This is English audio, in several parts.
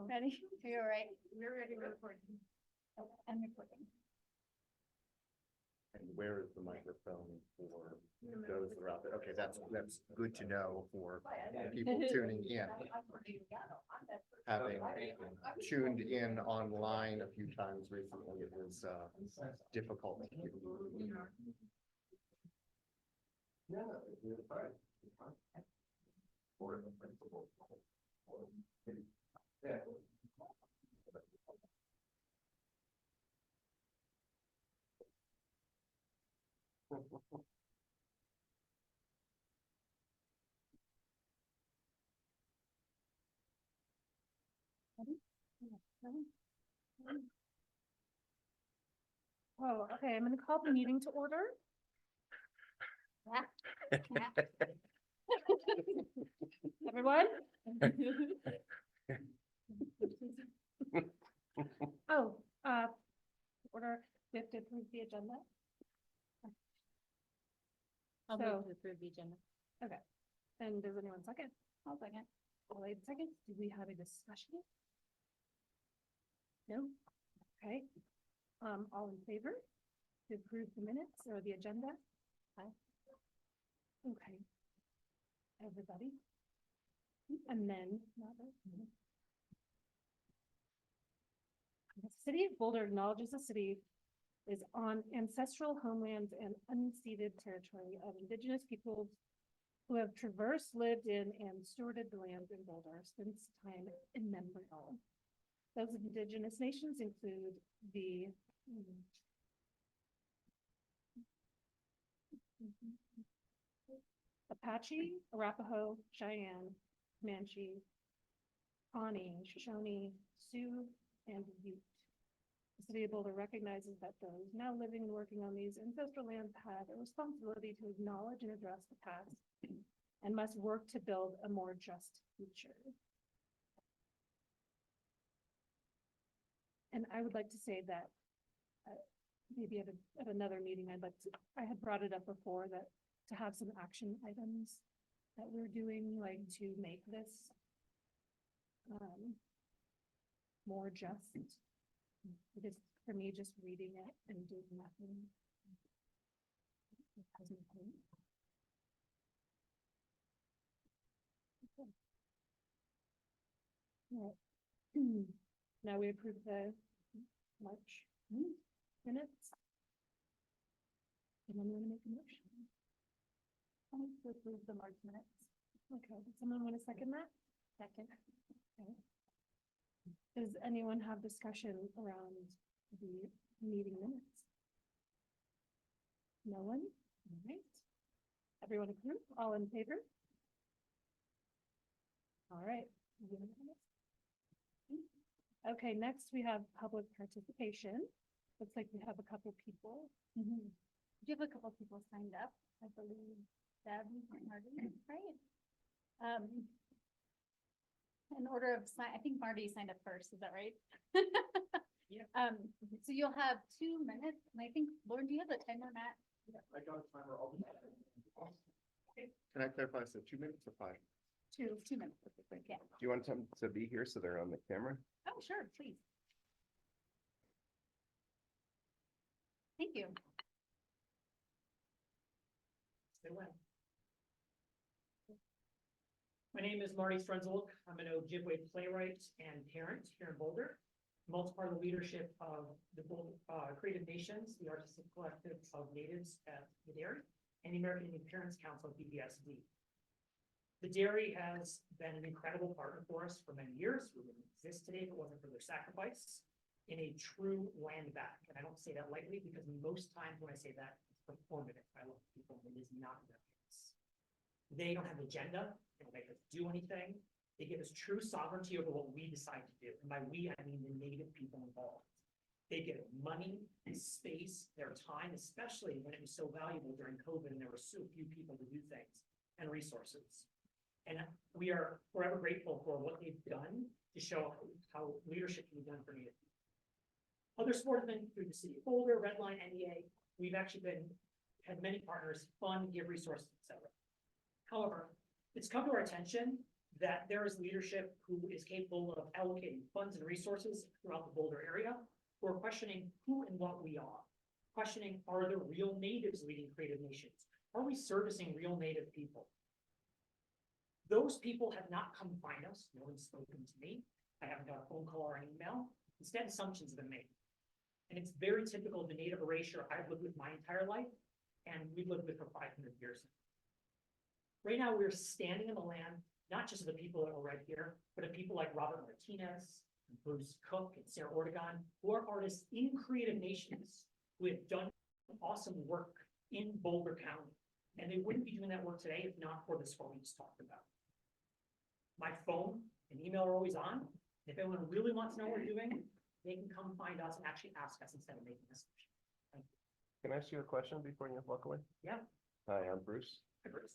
Ready? Are you all right? We're ready, we're recording. Oh, I'm recording. And where is the microphone for those that are out there? Okay, that's good to know for people tuning in. Having tuned in online a few times recently, it was difficult. Oh, okay, I'm gonna call the meeting to order. Everyone? Oh, order, we have to approve the agenda. I'll So- move to approve the agenda. Okay, and does anyone second? I'll second. Wait a second, do we have a discussion? No? Okay. All in favor to approve the minutes or the agenda? Aye. Okay. Everybody? And then. The city of Boulder acknowledges the city is on ancestral homelands and unceded territory of indigenous peoples who have traversed, lived in, and stewarded the land in Boulder since time immemorial. Those indigenous nations include the Apache, Arapaho, Cheyenne, Comanche, Pawnee, Shoshone, Sioux, and Ute. The city of Boulder recognizes that those now living and working on these ancestral lands have a responsibility to acknowledge and address the past and must work to build a more just future. And I would like to say that maybe at another meeting, I had brought it up before that to have some action items that we're doing, like to make this more just. Because for me, just reading it and doing nothing. It has no point. Okay. All right. Now we approve the March minutes. And I'm gonna make a motion. I want to approve the March minutes. Okay, does someone want to second that? Second. Okay. Does anyone have discussion around the meeting minutes? No one? All right. Everyone approve? All in favor? All right. Okay, next we have public participation. Looks like we have a couple people. We have a couple people signed up, I believe. Deb and Marty, right? In order of sign, I think Marty signed up first, is that right? Yeah. So you'll have 2 minutes, and I think, Lauren, do you have the timer, Matt? Yeah, I got a timer all the time. Can I clarify, so 2 minutes or 5? 2 minutes, yeah. Do you want them to be here so they're on the camera? Oh, sure, please. Thank you. My name is Marty Strunzel. I'm an Ojibwe playwright and parent here in Boulder. I'm also part of the leadership of the Boulder Creative Nations, the artistic collective of natives at the Dairy, and the American Indian Parents Council, BBSD. The Dairy has been an incredible partner for us for many years. We wouldn't exist today if it wasn't for their sacrifice in a true land back. And I don't say that lightly because most times when I say that, it's performative. I love people, and it is not that case. They don't have an agenda. They don't make us do anything. They give us true sovereignty over what we decide to do. And by we, I mean the native people involved. They give money, space, their time, especially when it was so valuable during COVID and there were so few people to do things, and resources. And we are forever grateful for what they've done to show how leadership can be done for native people. Other support has been through the city of Boulder, Redline, NEA. We've actually had many partners fund, give resources, etc. However, it's come to our attention that there is leadership who is capable of allocating funds and resources throughout the Boulder area. Who are questioning who and what we are. Questioning, are there real natives leading creative nations? Are we servicing real native people? Those people have not come find us. No one's spoken to me. I haven't got a phone call or an email. Instead, assumptions have been made. And it's very typical of the native erasure I've lived with my entire life, and we've lived with for 500 years. Right now, we're standing in the land, not just of the people that are right here, but of people like Robert Martinez, Bruce Cook, and Sarah Ortegon, who are artists in creative nations who have done awesome work in Boulder County. And they wouldn't be doing that work today if not for this what we just talked about. My phone and email are always on. If anyone really wants to know what we're doing, they can come find us and actually ask us instead of making a assumption. Thank you. Can I ask you a question before you walk away? Yeah. Hi, I'm Bruce. Hi, Bruce.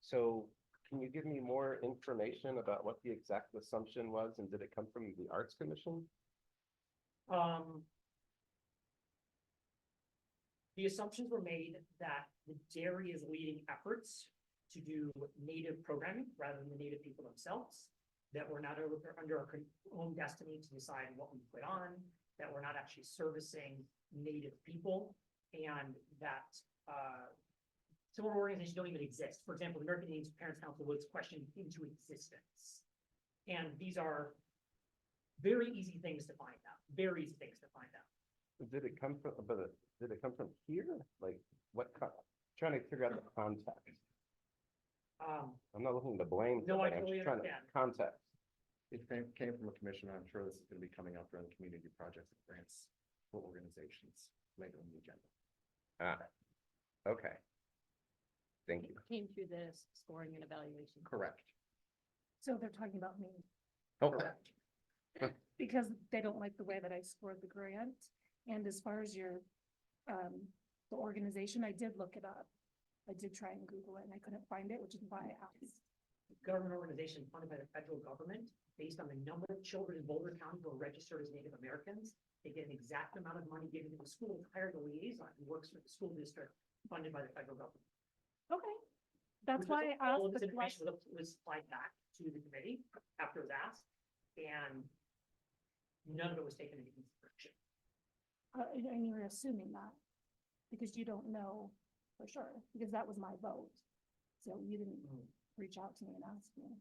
So can you give me more information about what the exact assumption was, and did it come from the Arts Commission? The assumptions were made that the dairy is leading efforts to do native programming rather than the native people themselves, that we're not under our own destiny to decide what we put on, that we're not actually servicing native people, and that some of our organizations don't even exist. For example, the American Indian Parents Council was questioned into existence. And these are very easy things to find out, very easy things to find out. Did it come from, did it come from here? Like trying to figure out the context. I'm not looking to blame. No, I somebody, I'm totally just trying to understand. context. It came from a commissioner. I'm sure this is gonna be coming up during the community projects and grants for organizations later in the agenda. Okay. Thank you. Came through this scoring and evaluation. Correct. So they're talking about me Oh, Correct. because they don't like the way that I scored the grant. And as far as your, the organization, I did look it up. I did try and Google it and I couldn't find it, which is why I asked. Government organization funded by the federal government, based on the number of children in Boulder County who are registered as Native Americans. They get an exact amount of money given to the school to hire the liaison who works for the school district funded by the federal government. Okay. That's Which why is- I all of asked this the information question. was supplied back to the committee after it was asked, and none of it was taken into consideration. And you're assuming that because you don't know for sure, because that was my vote. So you didn't reach out to me and ask me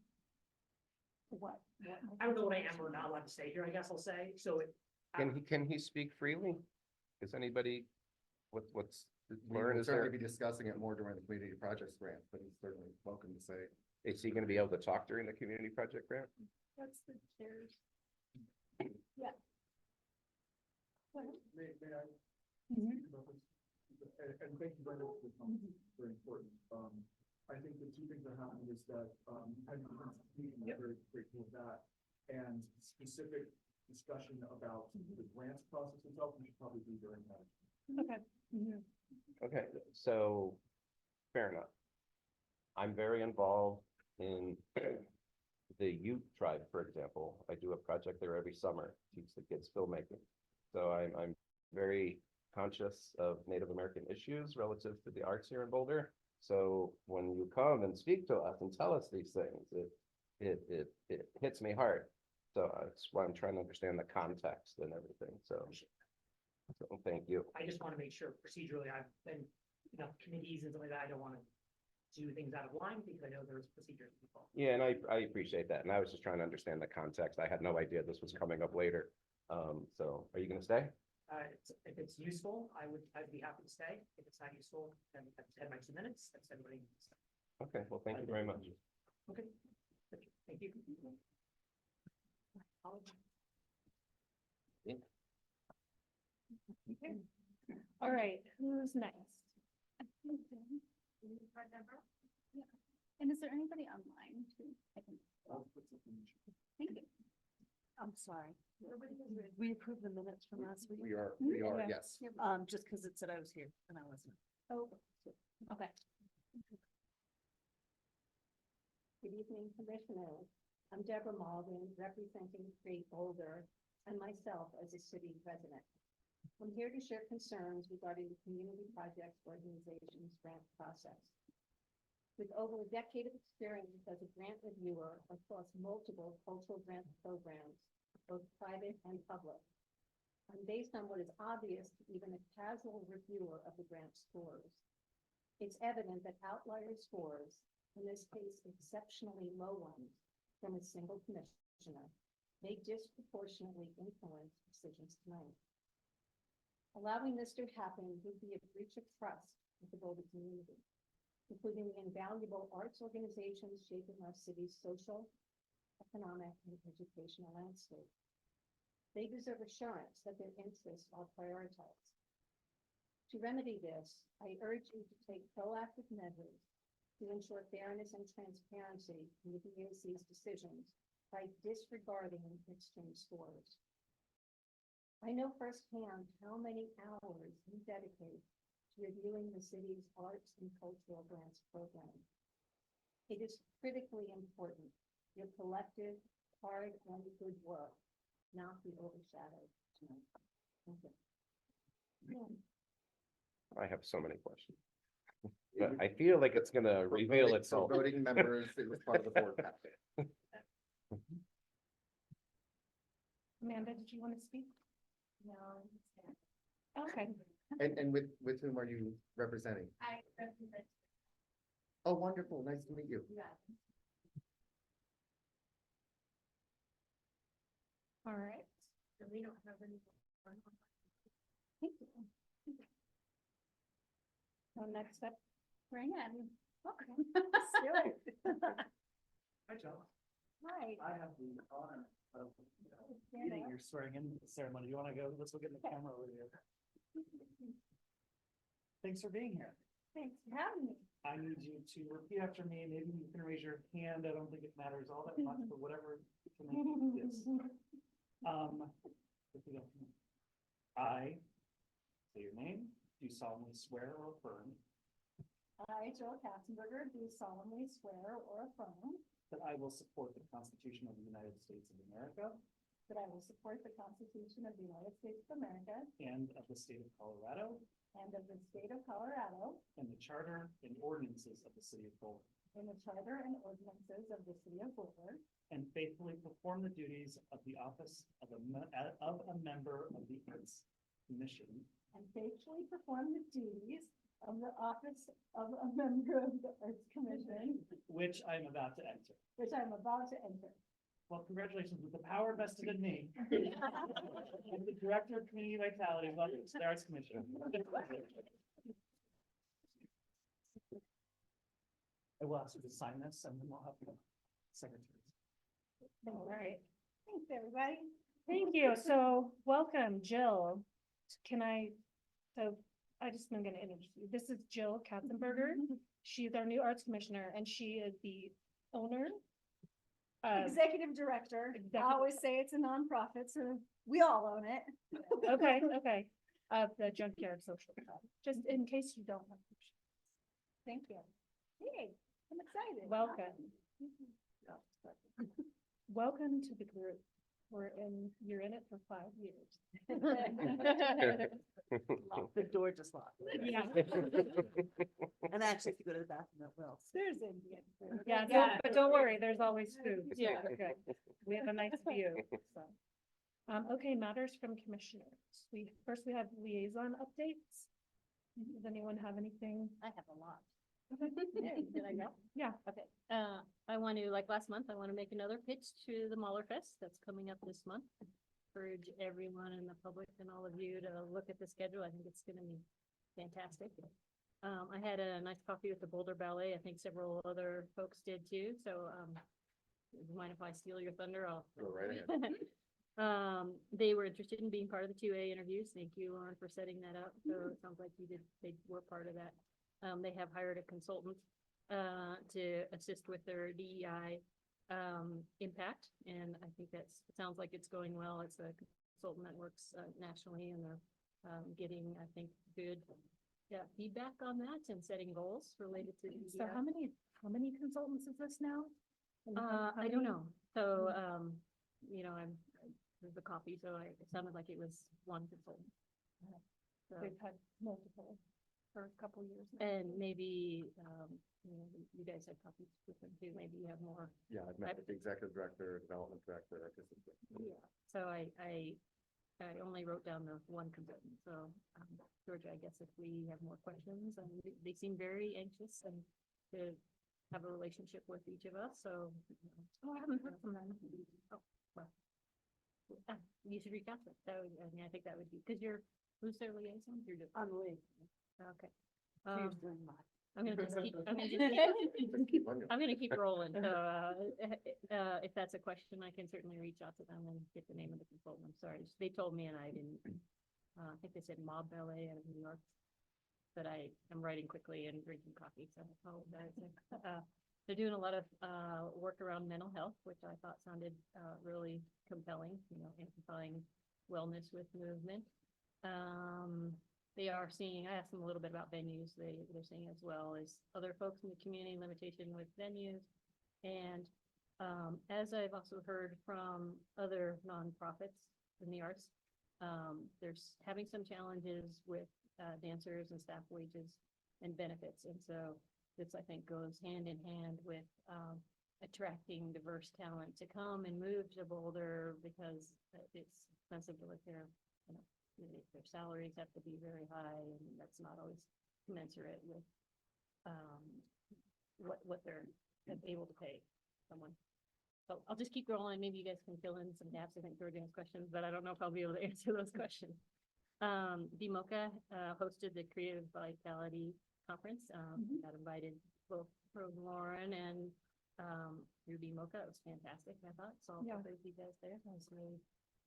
what my I don't know what I am consideration or not was. allowed to say here, I guess I'll say, so it. can he speak freely? Is anybody, what's, We Lauren, will is certainly there, be discussing it more during the community projects grant, but he's certainly welcome to say. is he gonna be able to talk during the community project grant? That's the chairs. May I? Mhm. And thank you very much for the comment, very important. I think the two things that happened is that, had you been very grateful of that, and specific discussion about the grants process itself, we should probably be during that. Okay. Mhm. Okay, so, fair enough. I'm very involved in the Ute tribe, for example. I do a project there every summer, teach the kids filmmaking. So I'm very conscious of Native American issues relative to the arts here in Boulder. So when you come and speak to us and tell us these things, it hits me hard. So that's why I'm trying to understand the context and everything. So thank you. I just want to make sure procedurally, I've been, committees and stuff like that, I don't want to do things out of line because I know there's procedures involved. Yeah, and I appreciate that. And I was just trying to understand the context. I had no idea this was coming up later. So are you gonna stay? If it's useful, I'd be happy to stay. If it's not useful, then I've had my 2 minutes, that's everybody. needs to stay. Okay, well, thank you very much. Okay, thank you. All right, who's next? And is there anybody online too? I can, thank you. I'm sorry. We approved the minutes from last week. We are, Okay. yes. Just because it said I was here and I wasn't. Oh, okay. Good evening, Commissioners. I'm Deborah Malden, representing Great Boulder and myself as a city resident. I'm here to share concerns regarding the community projects organization's grant process. With over a decade of experience as a grant reviewer across multiple cultural grant programs, both private and public, and based on what is obvious to even a casual reviewer of the grant scores, it's evident that outlier scores, in this case exceptionally low ones, from a single commissioner, may disproportionately influence decisions tonight. Allowing this to happen would be a breach of trust with the Boulder community, including the invaluable arts organizations shaping our city's social, economic, and educational landscape. They deserve assurance that their interests are prioritized. To remedy this, I urge you to take proactive measures to ensure fairness and transparency in the BOC's decisions by disregarding extreme scores. I know firsthand how many hours you dedicate to reviewing the city's arts and cultural grants program. It is critically important your collective, hard, and good work not be overshadowed tonight. Thank you. I have so many questions. But I feel like it's gonna For reveal voting- for itself. Voting members, it was part of the board packet. Amanda, did you want to speak? No. Okay. And with whom are you representing? I represent Oh, wonderful. Nice to meet you. you. All right. And we don't have any. Thank you. So next up, Bring in. Okay. Let's do it. Hi, John. Hi. I have the honor of Stand leading up. your swearing in ceremony. You wanna go? Let's look at the camera over here. Thanks for being here. Thanks for having me. I need you to repeat after me. Maybe you can raise your hand. I don't think it matters all that much, but whatever. You can make this. If you don't. I say your name, do solemnly swear or affirm I, Jill Katzenberger, do solemnly swear or affirm that I will support the Constitution of the United States of America that I will support the Constitution of the United States of America and of the state of Colorado and of the state of Colorado and the charter and ordinances of the city of Boulder, and the charter and ordinances of the city of Boulder, and faithfully perform the duties of the office of a member of the Arts Commission, and faithfully perform the duties of the office of a member of the Arts Commission, which I am about to enter. which I'm about to enter. Well, congratulations with the power vested in me. I'm the Director of Community Vitality, welcome to the Arts Commission. I will ask you to sign this and then we'll have the secretaries. all right. Thanks, everybody. Thank you. So welcome, Jill. I just am going to introduce you. This is Jill Katzenberger. She's our new arts commissioner and she is the owner. Executive director. I Executive- always say it's a nonprofit, so we all own it. Okay. Of the Junkyard Social Club, just in case you don't know. Thank you. Hey, I'm excited. Welcome. Welcome to the group. You're in it for 5 years. The door just locked. Yeah. And actually, if you go to the bathroom, it will. There's Indian food. Yeah, but don't worry, there's always food. Yeah. Okay. We have a nice view, so. Okay, matters from commissioners. We have liaison updates. Does anyone have anything? I have a lot. Did I go? Yeah. Okay, I want to, like last month, I want to make another pitch to the Mahler Fest that's coming up this month. Urge everyone in the public and all of you to look at the schedule. I think it's gonna be fantastic. I had a nice coffee with the Boulder Ballet. I think several other folks did too, so, mind if I steal your thunder? Go right ahead. They were interested in being part of the 2A interviews. Thank you, Lauren, for setting that up. So it sounds like they were part of that. They have hired a consultant to assist with their DEI impact, and I think it sounds like it's going well. It's a consultant that works nationally, and they're getting, I think, good feedback on that and setting goals related to DEI. So how many consultants is this now? And I don't know. So, I'm the coffee, so it sounded like it was one consultant. So, We've had multiple. for a couple years. now. And maybe, you know, you guys had copies with them too, maybe you have more. Yeah, I've met with the executive director, development director, artistic director. Yeah. So I only wrote down the one complaint, so, Georgia, I guess if we have more questions, and they seem very anxious and to have a relationship with each of us, so. Oh, I haven't heard from them. Oh, well. You should reach out to them, that would, I mean, I think that would be, because you're, who's their liaison? You're just, I'm late. okay. She's doing mine. I'm gonna just keep, I'm gonna keep rolling, so, if that's a question, I can certainly reach out to them and get the name of the consultant, I'm sorry, they told me and I didn't, I think they said Mob Ballet out of New York. But I am writing quickly and drinking coffee, so I apologize. They're doing a lot of, work around mental health, which I thought sounded, really compelling, you know, amplifying wellness with movement. They are seeing, I asked them a little bit about venues, they're seeing as well as other folks in the community limitation with venues. And, as I've also heard from other nonprofits in the arts, there's having some challenges with, dancers and staff wages and benefits. And so this, I think, goes hand in hand with, attracting diverse talent to come and move to Boulder because it's expensive to live here. You know, their salaries have to be very high, and that's not always commensurate with, what they're able to pay someone. So I'll just keep rolling. Maybe you guys can fill in some gaps. I think Georgia has questions, but I don't know if I'll be able to answer those questions. BMOCA hosted the Creative Vitality Conference. Got invited both from Lauren and through BMOCA. It was fantastic, I thought. So Yeah. both of you guys there. That was really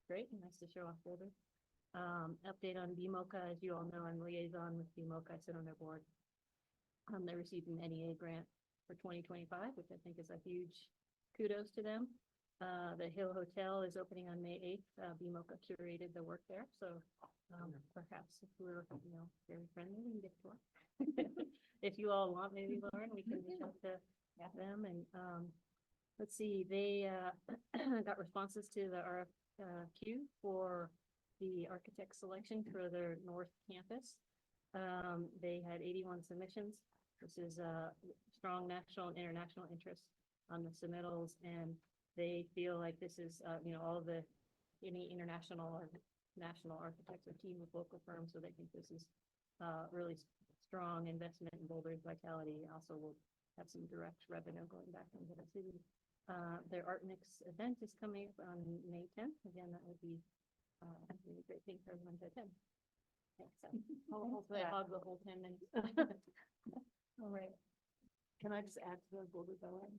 great and nice to show off Boulder. Update on BMOCA. As you all know, I'm liaison with BMOCA. I sit on their board. They received an NEA grant for 2025, which I think is a huge kudos to them. The Hill Hotel is opening on May 8th. BMOCA curated the work there, so perhaps if we're, you know, very friendly, we can get to work. If you all want, maybe Lauren, we can reach out to them and let's see, they got responses to the RFQ for the architect selection for their North Campus. They had 81 submissions. This is a strong national and international interest on the submittals, and they feel like this is, you know, all the, any international or national architects are team with local firms, so they think this is really strong investment in Boulder's vitality. Also will have some direct revenue going back into the city. Their Art Mix event is coming up on May 10th. Again, that would be a really great thing for everyone to attend. Yeah, so hopefully I hog the whole 10 minutes. All right. Can I just add to the Boulder Ballet?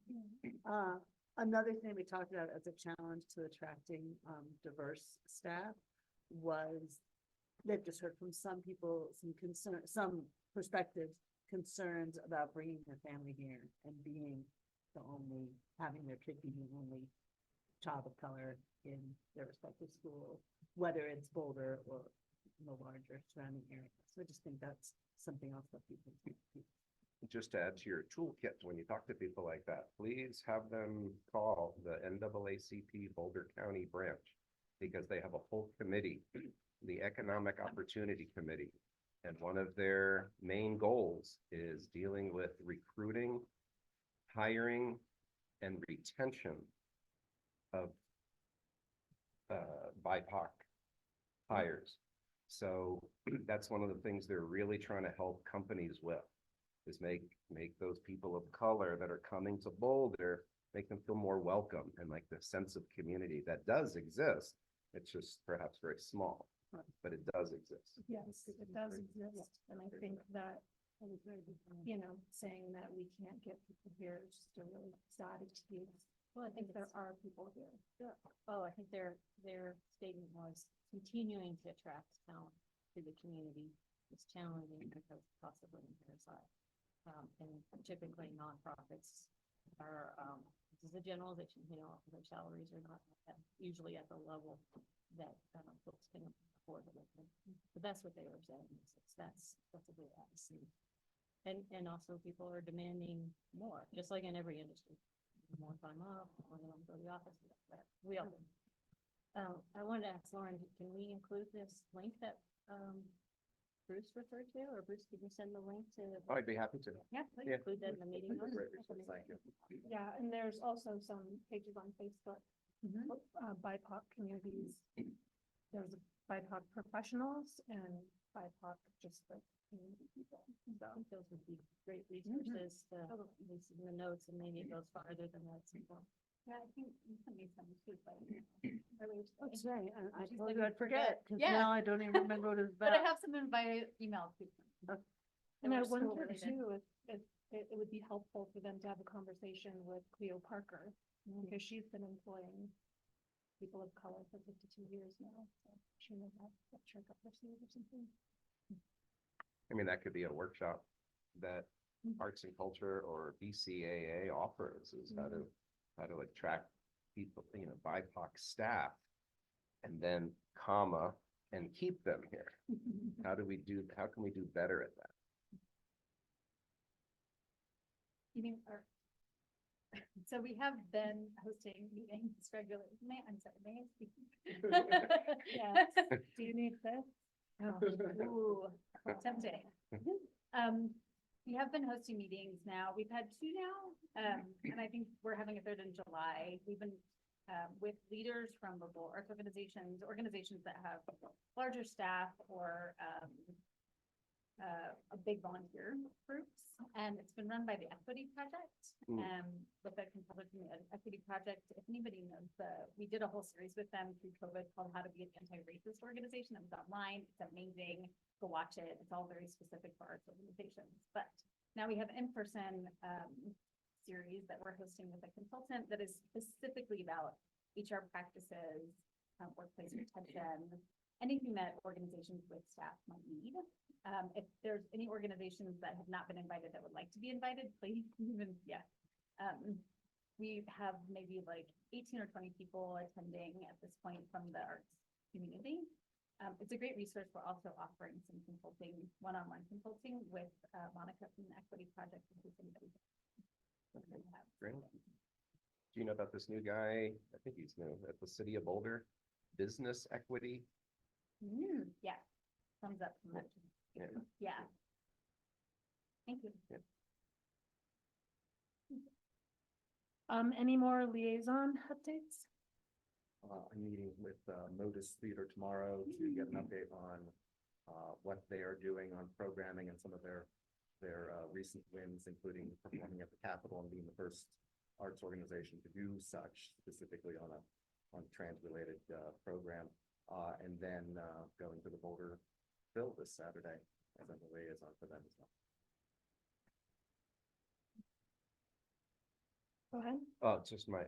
Another thing we talked about as a challenge to attracting diverse staff was they've just heard from some people, some concern, some perspectives, concerns about bringing their family here and being the only, having their kid be the only child of color in their respective school, whether it's Boulder or the larger surrounding area. So I just think that's something else that people. Just to add to your toolkit, when you talk to people like that, please have them call the NAACP Boulder County branch, because they have a whole committee, the Economic Opportunity Committee. And one of their main goals is dealing with recruiting, hiring, and retention of BIPOC hires. So that's one of the things they're really trying to help companies with, is make those people of color that are coming to Boulder, make them feel more welcome and like the sense of community that does exist. It's just perhaps very small, but it does exist. Yes, it does exist. And I think that, you know, saying that we can't get people here is just a really sad excuse. Well, I think There are people here. Yeah. Oh, I think their statement was continuing to attract talent to the community is challenging because of cost of living here is high. And typically nonprofits are, this is a generalization, you know, their salaries are not usually at the level that folks can afford to live in. But that's what they were saying. That's a good attitude. And also people are demanding more, just like in every industry. More time off, more than go to the office, but we all. I wanted to ask Lauren, can we include this link that Bruce referred to, or Bruce, can you send the link to? I'd be happy to. Yeah, please Yeah. include that in the meeting notes. Great resource, thank you. Yeah, and there's also some pages on Facebook, Mhm. BIPOC communities. There's BIPOC professionals and BIPOC just the community people. So, I think those would be great resources to, at least in the notes, and maybe it goes farther than that. Simple. Yeah, I think you sent me some too, but earlier That's today. right. I She's told like, you I'd forget, because Yeah. now I don't even remember what it's But I about. have some invited emails too. and I were school wonder related. too, if it would be helpful for them to have a conversation with Cleo Parker, because she's been employing people of color for 52 years now, so she may have a trick up her sleeve or something. I mean, that could be a workshop that Arts and Culture or BCAA offers, is how to attract people, BIPOC staff. And then comma, and keep them here. How can we do better at that? You mean, or, so we have been hosting meetings regularly. I'm sorry, may I speak? Yes. Do you need this? Ooh, tempting. We have been hosting meetings now. We've had two now, and I think we're having a third in July. We've been with leaders from local arts organizations that have larger staff or a big volunteer groups. And it's been run by the Equity Project, with the Consulting Equity Project. If anybody knows, we did a whole series with them through COVID called How to Be an Anti-Racist Organization. It was online. It's amazing. Go watch it. It's all very specific for arts organizations. But now we have in-person series that we're hosting with a consultant that is specifically about HR practices, workplace retention, anything that organizations with staff might need. If there's any organizations that have not been invited that would like to be invited, please even, we have maybe like 18 or 20 people attending at this point from the arts community. It's a great resource. We're also offering some consulting, one-on-one consulting with Monica from the Equity Project. In case anybody Great. Do you know about this new guy? I think he's new at the city of Boulder, Business Equity. Yeah, thumbs up from that. Yeah. Yeah. Thank you. Any more liaison updates? I'm meeting with Modus Theater tomorrow to get an update on what they are doing on programming and some of their recent wins, including performing at the Capitol and being the first arts organization to do such, specifically on a trans-related program. And then going to the Boulder Bill this Saturday as a liaison for them as well. Go ahead. Oh, just my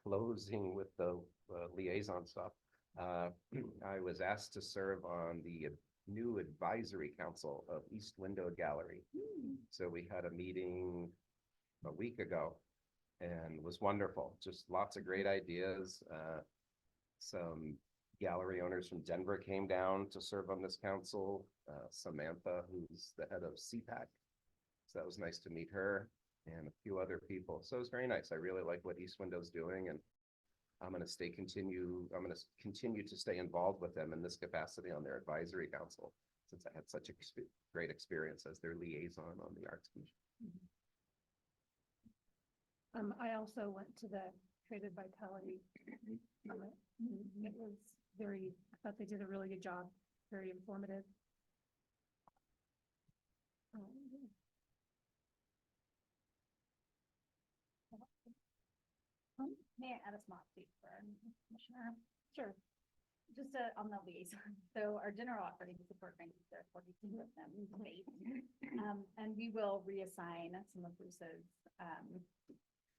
closing with the liaison stuff. I was asked to serve on the new advisory council of East Window Gallery. So we had a meeting a week ago and it was wonderful. Just lots of great ideas. Some gallery owners from Denver came down to serve on this council. Samantha, who's the head of CPAC. So that was nice to meet her and a few other people. So it was very nice. I really like what East Window's doing, and I'm going to continue to stay involved with them in this capacity on their advisory council, since I had such a great experience as their liaison on the Arts Commission. I also went to the Creative Vitality Summit. It was I thought they did a really good job, very informative. May I add a small update for our commissioner? Sure. Just on the liaison. So our general operating support grants, there are 42 of them in state. And we will reassign some of Bruce's,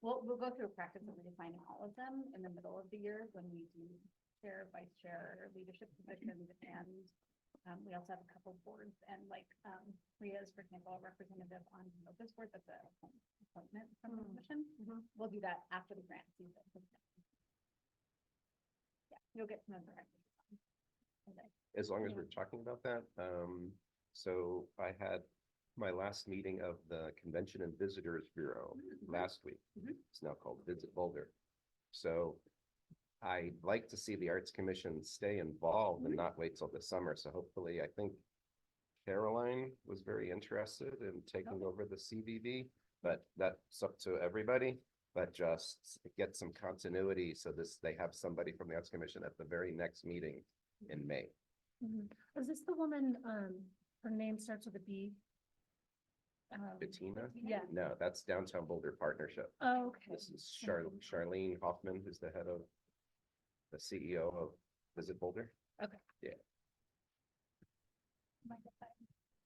we'll go through a practice of reassigning all of them in the middle of the year when we do chair, vice chair, leadership positions. And we also have a couple boards, and like Rhea is, for example, a representative on this board. That's a appointment from the commission. We'll do that after the grant season. Yeah, you'll get some of the As long as we're talking about that, so I had my last meeting of the Convention and Visitors Bureau last week. It's now called Visit Boulder. So I'd like to see the Arts Commission stay involved and not wait till the summer. So hopefully, I think Caroline was very interested in taking over the CBB, but that's up to everybody. But just get some continuity so they have somebody from the Arts Commission at the very next meeting in May. Is this the woman, her name starts with a B? Bettina? Yeah. No, that's Downtown Boulder Partnership. Oh, okay. This is Charlene Hoffman, who's the head of the CEO of Visit Boulder. Okay. Yeah.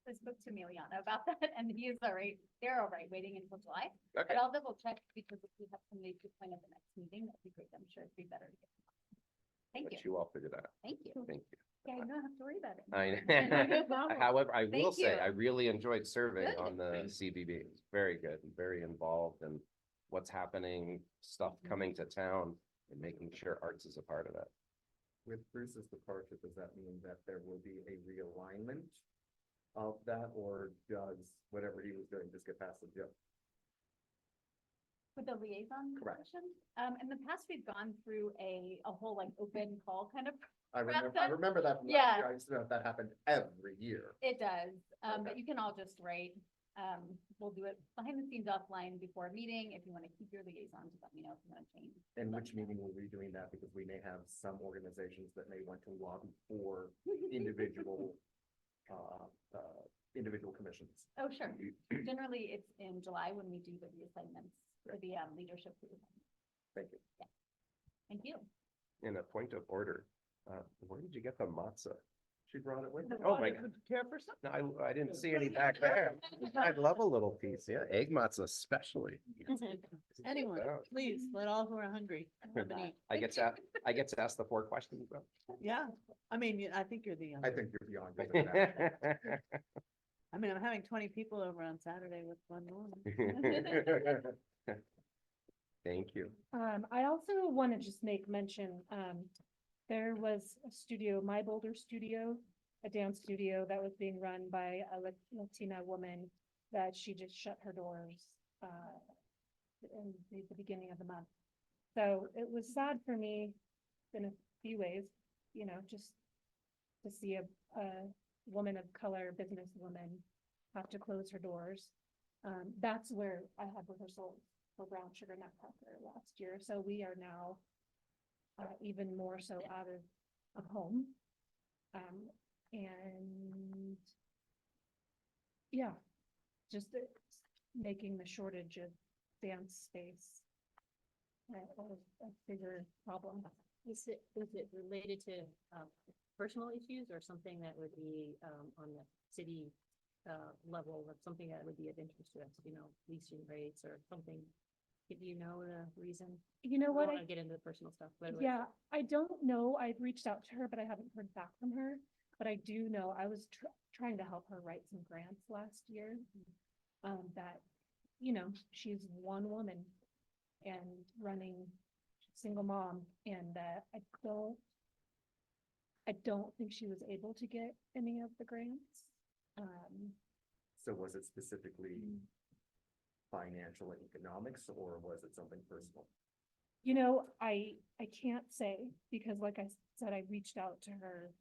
I spoke to Emiliano about that and he's all right, they're all right waiting until July. Okay. But I'll double check because if we have somebody to point at the next meeting, that'd be great. I'm sure it'd be better to get. Thank Let you. you all figure that out. Thank you. Thank you. Yeah, you don't have to worry about it. I, problem. however, I will Thank say, you. I really enjoyed serving Good. on the CBB. It's very good, and very involved in what's happening, stuff coming to town, and making sure arts is a part of that. With Bruce's departure, does that mean that there will be a realignment of that, or does whatever he was doing just get past the joke? With the liaison Correct. position, in the past, we've gone through a whole like open call kind of, I Process? remember that from last Yeah. year. I used to know that happened every year. it does, Okay. but you can all just write. We'll do it behind the scenes offline before a meeting. If you want to keep your liaisons, let me know if you want to change. In which meeting will we be doing that? Because we may have some organizations that may want to lobby for individual, individual commissions. Oh, sure. Generally, it's in July when we do the reassignments for the leadership. reassignment. Thank you. Thank you. In a point of order, where did you get the matzah? She brought it with her. Oh my God. Care for some? No, I didn't see any back there. I'd love a little piece, yeah, egg matzah especially. Anyone, Yeah. please, let all who are hungry come and eat. I get to ask the 4 questions. though. Yeah, I mean, I think you're the I youngest. think you're beyond. good at that. I mean, I'm having 20 people over on Saturday with one woman. Thank you. I also want to just make mention, there was a studio, My Boulder Studio, a dance studio that was being run by a Latina woman that she just shut her doors, in the beginning of the month. So it was sad for me in a few ways, just to see a woman of color, businesswoman, have to close her doors. That's where I had rehearsals for Brown Sugar Nutcracker last year, so we are now even more so out of home. And yeah, just making the shortage of dance space a bigger problem. Is it related to personal issues or something that would be on the city level, or something that would be of interest to us, leasing rates or something? Do you know the reason? You know I what? don't wanna get into the personal stuff, but Yeah, I don't know. I've reached out to her, but I haven't heard back from her. But I do know I was trying to help her write some grants last year. That, she's one woman and running single mom, and I don't think she was able to get any of the grants. So was it specifically financial and economics, or was it something personal? I can't say, because like I said, I reached out to her,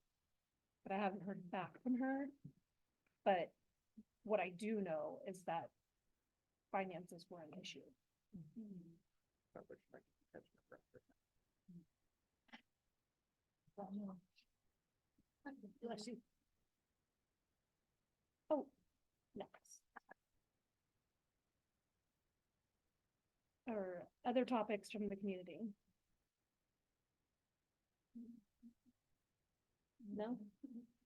but I haven't heard back from her. But what I do know is that finances were an issue. Not much I can catch my breath. Bless you. Oh, next. Or other topics from the community? No?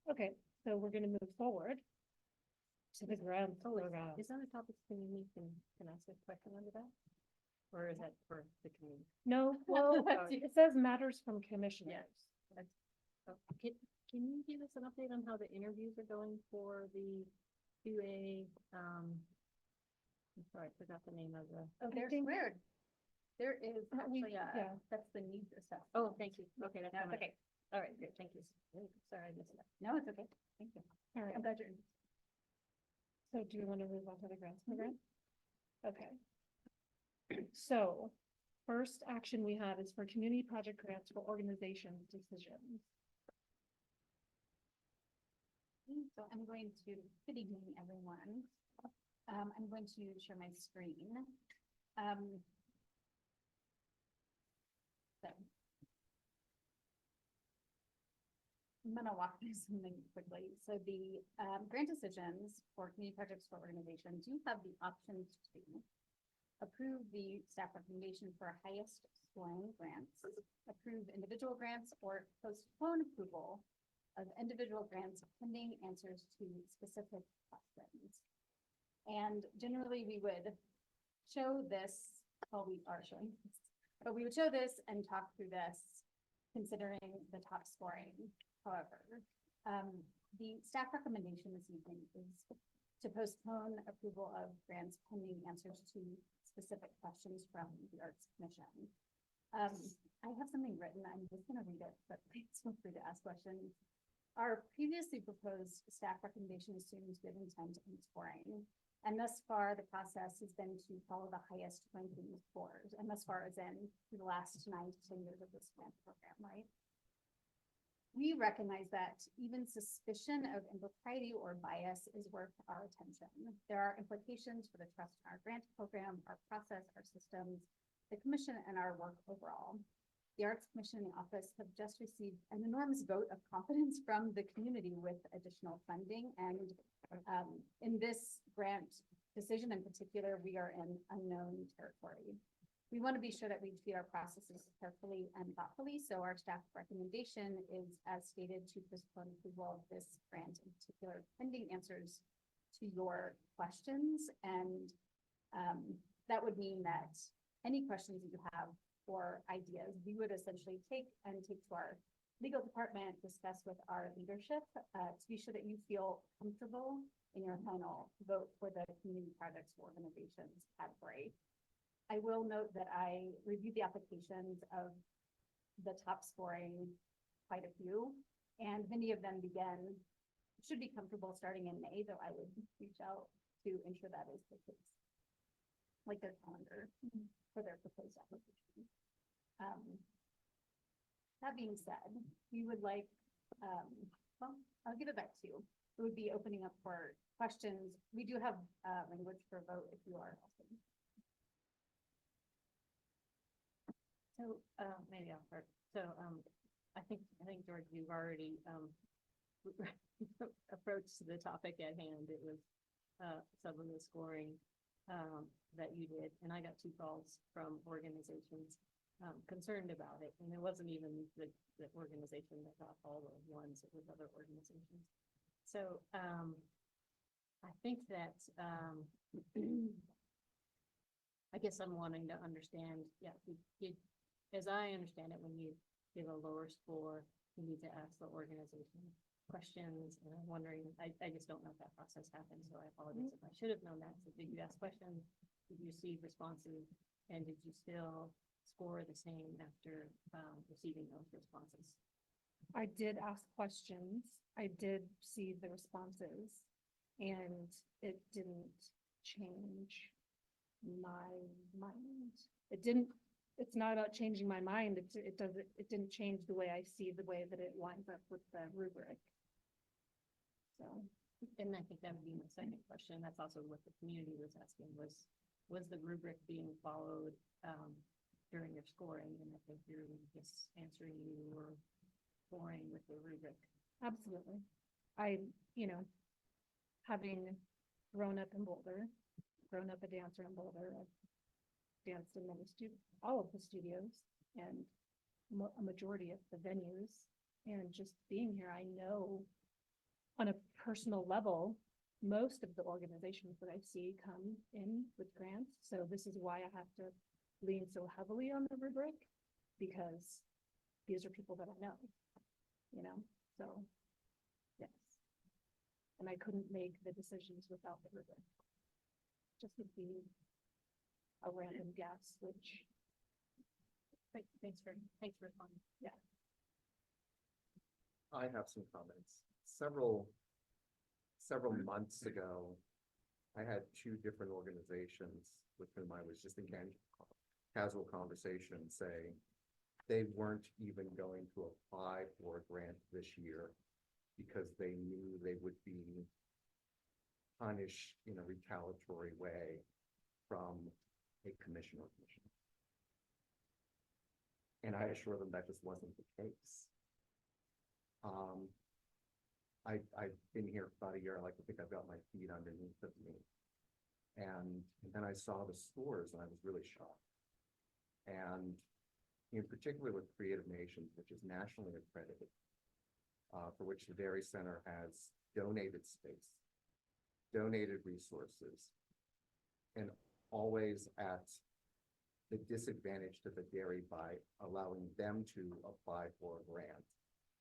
Okay, so we're gonna move forward to the grants program. is that a topic community can ask a question under that? Or is that for the community? No, well, it says matters from commissioners. Can you give us an update on how the interviews are going for the 2A, I'm sorry, I forgot the name of the. Oh, I they're think- squared. There is We- actually, yeah. that's the needs assessment. Oh, thank you. Okay, that's No, it's fine. okay. All right, good, thank you. Sorry, I missed that. No, it's okay. Thank you. All right, I'm glad you're. so do you want to move on to the grants program? Okay. So, first action we have is for community project grants for organization decisions. So I'm going to, good evening, everyone. I'm going to share my screen. So I'm gonna walk through something quickly. So the grant decisions for community projects for organizations, you have the option to approve the staff recommendation for highest scoring grants, approve individual grants, or postpone approval of individual grants pending answers to specific questions. And generally, we would show this, well, we are showing this, but we would show this and talk through this, considering the top scoring. However, the staff recommendation this evening is to postpone approval of grants pending answers to specific questions from the Arts Commission. I have something written, I'm just gonna read it, but please feel free to ask questions. Our previously proposed staff recommendation assumes good intent in scoring. And thus far, the process has been to follow the highest ranking scores. And thus far as in the last 9 to 10 years of this grant program, right? We recognize that even suspicion of impropriety or bias is worth our attention. There are implications for the trust in our grant program, our process, our systems, the commission, and our work overall. The Arts Commission and the office have just received an enormous vote of confidence from the community with additional funding. And in this grant decision in particular, we are in unknown territory. We want to be sure that we treat our processes carefully and thoughtfully. So our staff recommendation is, as stated, to postpone approval of this grant in particular, pending answers to your questions. And that would mean that any questions that you have or ideas, we would essentially take to our legal department, discuss with our leadership to be sure that you feel comfortable in your final vote for the community projects for organizations category. I will note that I reviewed the applications of the top scoring, quite a few, and many of them should be comfortable starting in May, though I would reach out to ensure that is the case. Like their calendar for their proposed application. That being said, we would like, well, I'll give it back to you. It would be opening up for questions. We do have language for a vote if you are also. So, maybe I'll start. So, I think George, you've already, approached the topic at hand. It was, some of the scoring, that you did, and I got 2 calls from organizations, concerned about it, and it wasn't even the organization that got all the ones, it was other organizations. So, I think that, I guess I'm wanting to understand, as I understand it, when you give a lower score, you need to ask the organization questions, and I'm wondering, I just don't know if that process happened, so I apologize if I should have known that. So did you ask questions? Did you receive responses? And did you still score the same after receiving those responses? I did ask questions. I did see the responses, and it didn't change my mind. It's not about changing my mind. It didn't change the way I see the way that it lines up with the rubric. So, and I think that would be my second question. That's also what the community was asking, was the rubric being followed during your scoring? And I think you're just answering, you were scoring with the rubric. absolutely. Having grown up in Boulder, grown up a dancer in Boulder, I've danced in all of the studios and a majority of the venues, and just being here, I know on a personal level, most of the organizations that I see come in with grants. So this is why I have to lean so heavily on the rubric, because these are people that I know, so yes. And I couldn't make the decisions without the rubric. Just would be a random guess, which. Thanks for responding. Yeah. I have some comments. Several months ago, I had 2 different organizations with whom I was just in casual conversation say they weren't even going to apply for a grant this year because they knew they would be punished in a retaliatory way from a commission or commission. And I assure them that just wasn't the case. I've been here for about a year. I like to think I've got my feet underneath of me. And then I saw the scores and I was really shocked. And in particular with Creative Nations, which is nationally accredited, for which the Dairy Center has donated space, donated resources, and always at the disadvantage to the dairy by allowing them to apply for a grant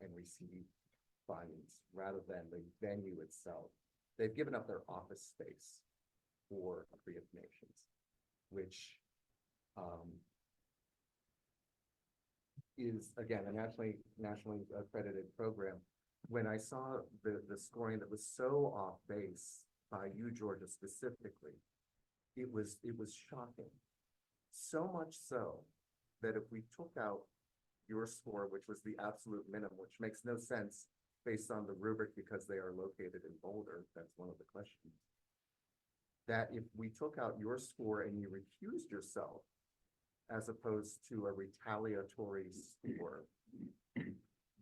and receive funds rather than the venue itself. They've given up their office space for Creative Nations, which is again a nationally accredited program. When I saw the scoring that was so off base by you, Georgia, specifically, it was shocking. So much so that if we took out your score, which was the absolute minimum, which makes no sense based on the rubric because they are located in Boulder, that's one of the questions, that if we took out your score and you recused yourself as opposed to a retaliatory score,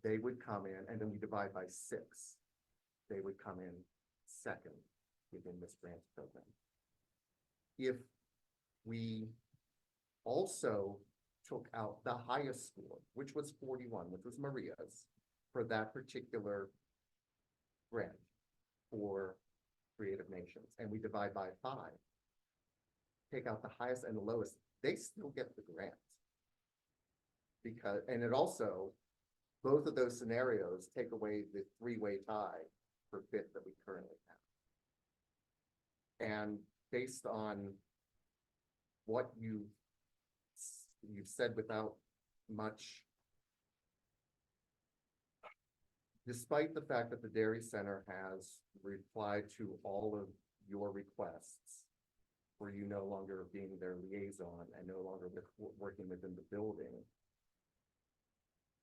they would come in, and then we divide by 6. They would come in second within this grant program. If we also took out the highest score, which was 41, which was Maria's, for that particular grant for Creative Nations, and we divide by 5, take out the highest and the lowest, they still get the grant. Because, and it also, both of those scenarios take away the 3-way tie for 5th that we currently have. And based on what you've said without much, despite the fact that the Dairy Center has replied to all of your requests for you no longer being their liaison and no longer working within the building,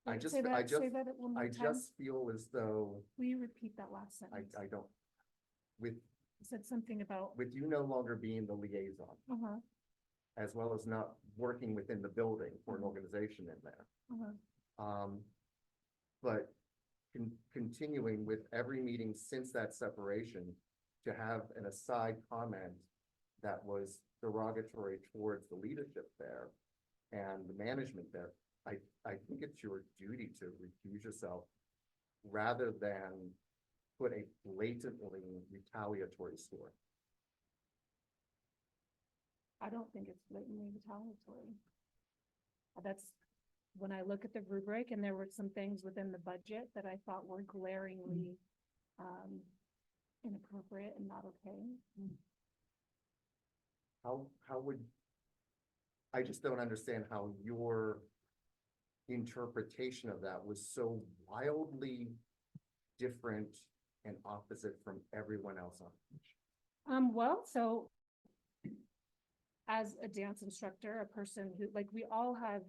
I just feel as though Will you repeat that last sentence? I don't, with You said something about. with you no longer being the liaison, Uh-huh, as well as not working within the building for an organization in there. uh-huh. But continuing with every meeting since that separation to have an aside comment that was derogatory towards the leadership there and the management there, I think it's your duty to recuse yourself rather than put a blatantly retaliatory score. I don't think it's blatantly retaliatory. That's, when I look at the rubric, and there were some things within the budget that I thought were glaringly inappropriate and not okay. How would, I just don't understand how your interpretation of that was so wildly different and opposite from everyone else on the commission. Well, so as a dance instructor, a person who, like, we all have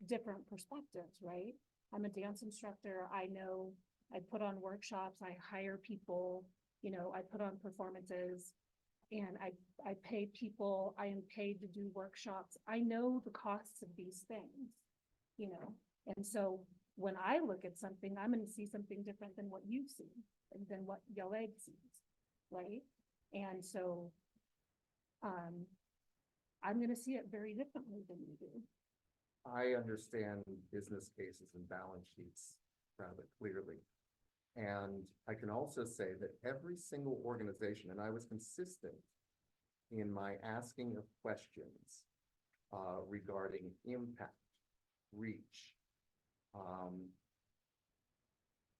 different perspectives, right? I'm a dance instructor. I know I put on workshops, I hire people, you know, I put on performances, and I pay people, I am paid to do workshops. I know the costs of these things, you know? And so when I look at something, I'm gonna see something different than what you see, and than what Yoeg sees, right? And so, I'm gonna see it very differently than you do. I understand business cases and balance sheets rather clearly. And I can also say that every single organization, and I was consistent in my asking of questions regarding impact, reach,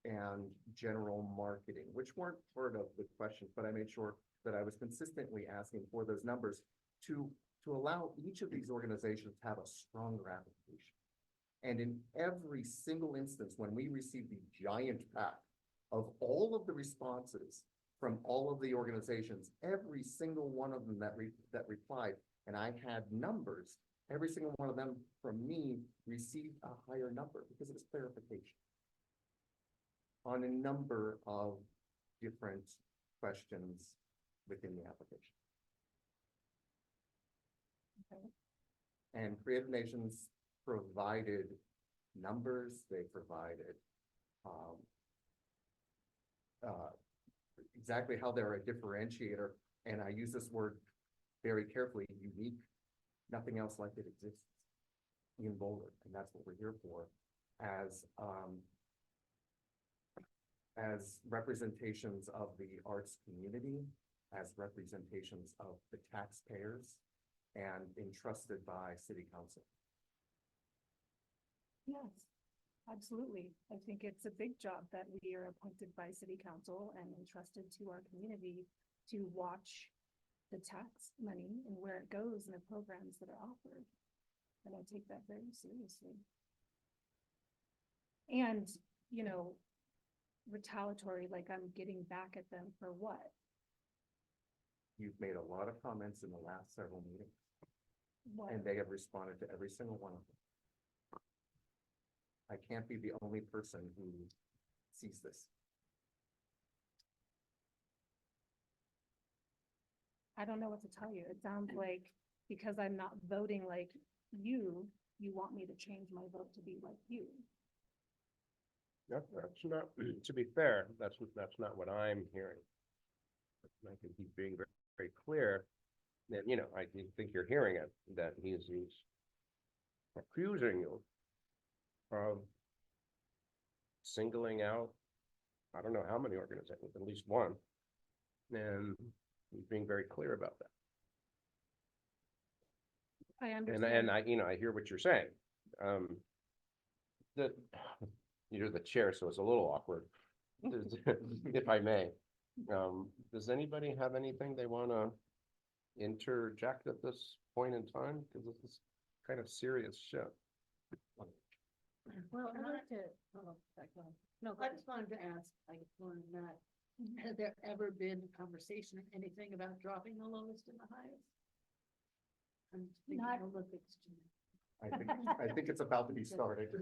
and general marketing, which weren't part of the questions, but I made sure that I was consistently asking for those numbers to allow each of these organizations to have a stronger application. And in every single instance, when we received the giant pack of all of the responses from all of the organizations, every single one of them that replied, and I had numbers, every single one of them from me received a higher number because it was clarification. on a number of different questions within the application. Okay. And Creative Nations provided numbers, they provided exactly how they're a differentiator, and I use this word very carefully, unique. Nothing else like it exists in Boulder, and that's what we're here for, as representations of the arts community, as representations of the taxpayers, and entrusted by city council. Yes, absolutely. I think it's a big job that we are appointed by city council and entrusted to our community to watch the tax money and where it goes and the programs that are offered. And I take that very seriously. And, you know, retaliatory, like I'm getting back at them for what? You've made a lot of comments in the last several meetings, What? and they have responded to every single one of them. I can't be the only person who sees this. I don't know what to tell you. It sounds like because I'm not voting like you want me to change my vote to be like you. No, that's not, to be fair, that's not what I'm hearing. I think he's being very, very clear that, you know, I think you're hearing it, that he's accusing you of singling out, I don't know how many organizations, at least one. And he's being very clear about that. I And understand. I, you know, I hear what you're saying. That you're the chair, so it's a little awkward, if I may. Does anybody have anything they want to interject at this point in time? Because this is kind of serious shit. Well, I'd like to, oh, sorry, go ahead. No, go I ahead. just wanted to ask, like, one that, has there ever been a conversation, anything about dropping the lowest and the highest? I'm thinking Not- Olympics. Jim. I think it's about to be started.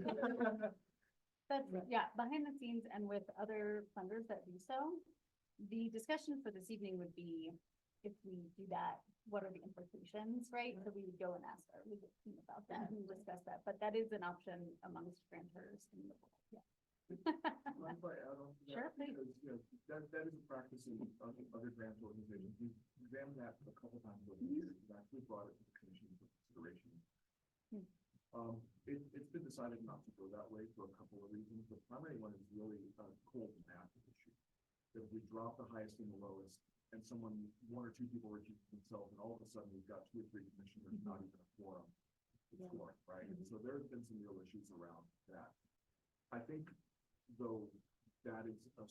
That's, yeah, behind the scenes and with other funders that do so, the discussion for this evening would be, if we do that, what are the implications, right? So we would go and ask our legal team about that and discuss that, but that is an option amongst grantors in the, yeah. Mind if I add on to that? Sure, please. Because, you know, that is a practice in other grant organizations. We've examined that a couple times over the years. We've actually brought it to the commission for consideration. It's been decided not to go that way for a couple of reasons. The primary one is really a cold math issue. That if we drop the highest and the lowest, and one or two people recuse themselves, and all of a sudden we've got 2 or 3 commissioners, not even a quorum. Yeah. Right? And so there have been some real issues around that. I think, though, that is a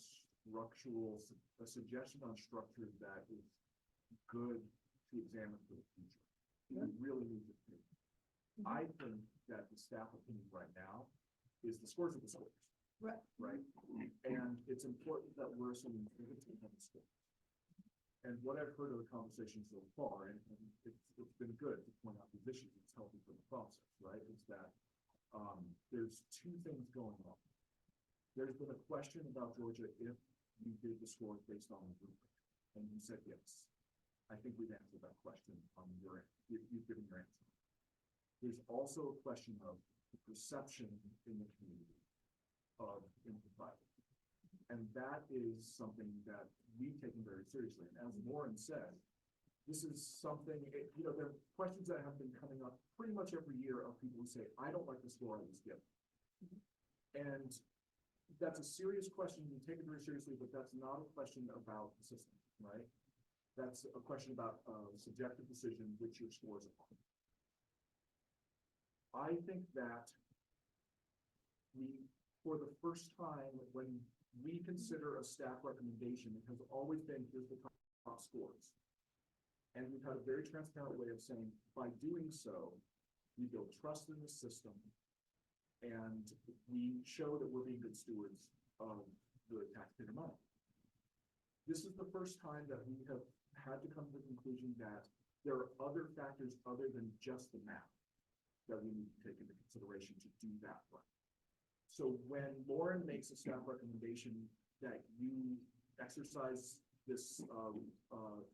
suggestion on structure that is good to examine for the future. We really need to think. I think that the staff opinion right now is the scores are the scores. Right. Right? And it's important that we're assuming the scores. And what I've heard of the conversation so far, and it's been good to point out these issues, it's healthy for the process, right? Is that there's 2 things going on. There's been a question about Georgia if you did the scores based on the rubric, and you said yes. I think we've answered that question on your end. You've given your answer. There's also a question of the perception in the community of impropriety. And that is something that we've taken very seriously. And as Lauren said, this is something, you know, there are questions that have been coming up pretty much every year of people who say, I don't like the score I was given. And that's a serious question. You take it very seriously, but that's not a question about the system, right? That's a question about a subjective decision, which your scores are. I think that for the first time, when we consider a staff recommendation, it has always been, here's the top scores. And we've had a very transparent way of saying, by doing so, we build trust in the system, and we show that we're being good stewards of the taxpayer money. This is the first time that we have had to come to the conclusion that there are other factors other than just the math that we need to take into consideration to do that right. So when Lauren makes a staff recommendation that you exercise this,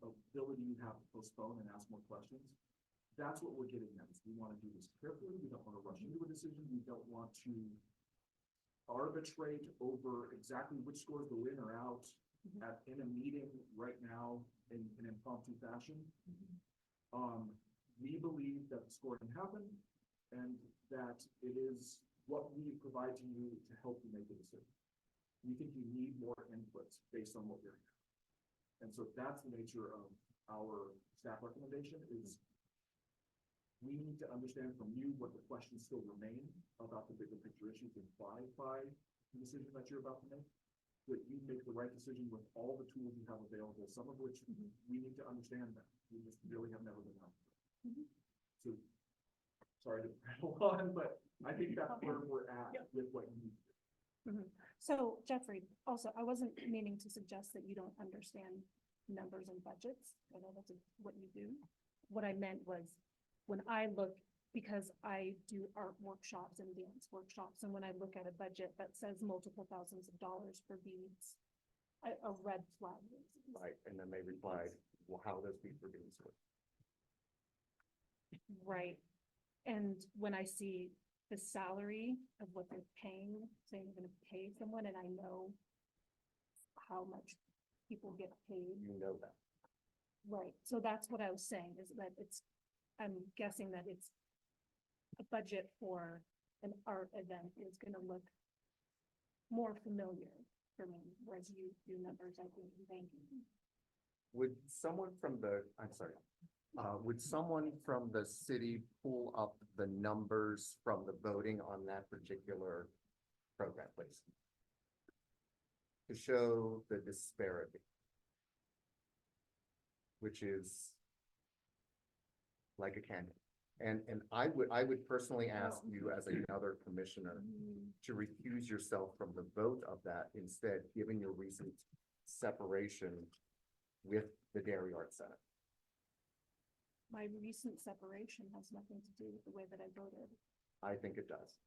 ability you have to postpone and ask more questions, that's what we're getting at. Is we want to do this carefully. We don't want to rush into a decision. We don't want to arbitrate over exactly which scores go in or out in a meeting right now in an impromptu fashion. We believe that the score can happen and that it is what we provide to you to help you make a decision. We think you need more input based on what we're hearing. And so that's the nature of our staff recommendation is we need to understand from you what the questions still remain about the bigger picture issues implied by the decision that you're about to make. That you make the right decision with all the tools you have available, some of which we need to understand that. We just really have never been out. So, sorry to rattle on, but I think that's where we're at with what you need. So Jeffrey, also, I wasn't meaning to suggest that you don't understand numbers and budgets. I know that's what you do. What I meant was when I look, because I do art workshops and dance workshops, and when I look at a budget that says multiple thousands of dollars for beads, a red flag raises. Right, and then they replied, well, how does being being served? Right. And when I see the salary of what they're paying, saying they're gonna pay someone, and I know how much people get paid. You know that. Right, so that's what I was saying, is that I'm guessing that it's a budget for an art event is gonna look more familiar for me, whereas you do numbers, I think, in banking. Would someone from the, I'm sorry, would someone from the city pull up the numbers from the voting on that particular program, please? To show the disparity. Which is like a canyon. And I would personally ask you as another commissioner to recuse yourself from the vote of that, instead, given your recent separation with the Dairy Art Center. My recent separation has nothing to do with the way that I voted. I think it does.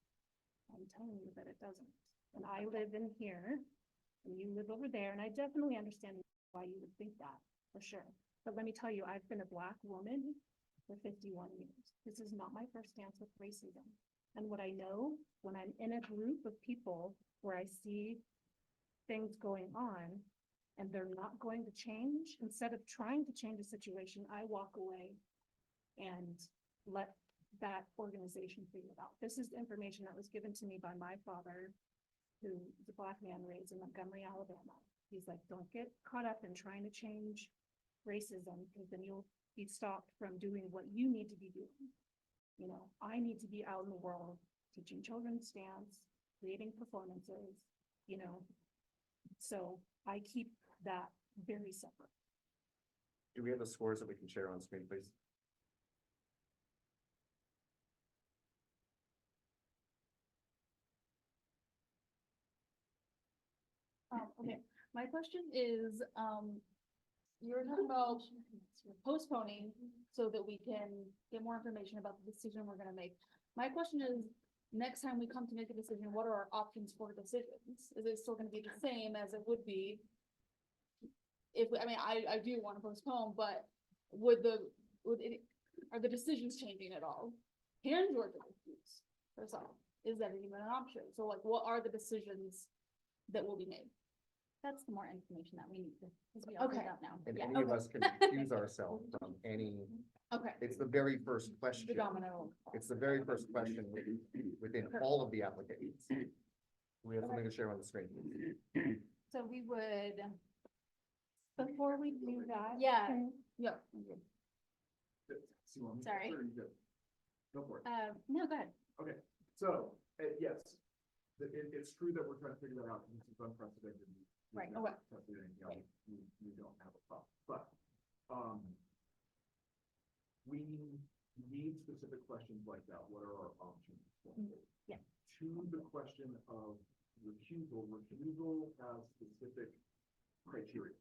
I'm telling you that it doesn't. And I live in here, and you live over there, and I definitely understand why you would think that, for sure. But let me tell you, I've been a Black woman for 51 years. This is not my first dance with racism. And what I know, when I'm in a group of people where I see things going on and they're not going to change, instead of trying to change a situation, I walk away and let that organization figure it out. This is information that was given to me by my father, who is a Black man raised in Montgomery, Alabama. He's like, don't get caught up in trying to change racism, because then you'll be stopped from doing what you need to be doing. You know, I need to be out in the world teaching children's dance, creating performances, you know. So I keep that very separate. Do we have the scores that we can share on screen, please? Okay, my question is, you're talking about postponing so that we can get more information about the decision we're gonna make. My question is, next time we come to make a decision, what are our options for decisions? Is it still gonna be the same as it would be? If, I mean, I do wanna postpone, but are the decisions changing at all? Can Georgia refuse herself? Is that even an option? So like, what are the decisions that will be made? That's the more information that we need to, because we all Okay. find out now. And Yeah. any of us can recuse ourselves from any, Okay, it's the very first question. the domino. It's the very first question within all of the applications. We have something to share on the screen. So we would, Before we do that. Yeah. can- yeah, So you want me to- Sorry. or you good? Go for it. no, go ahead. Okay, so, yes, it's true that we're trying to figure that out, because it's unprecedented. We've Right, never okay. tested anything else. We don't have a problem, but, we need specific questions like that. What are our options? yeah. To the question of recusal has specific criteria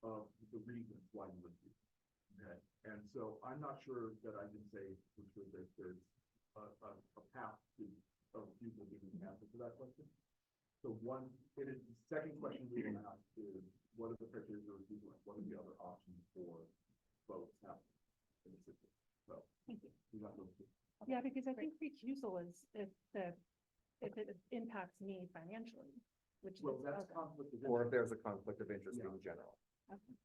of the reasons why you refuse. Okay, and so I'm not sure that I can say for sure that there's a path to, of people being at one, it is, the second question we want to ask is, what are the criteria for refusal? What are the other options for folks happening in the system? So. Thank you. we got those two. Yeah, because I think recusal is if it impacts me financially, which. Well, this that's doesn't. conflict of Or if interest, there's a conflict of interest Yeah. in general.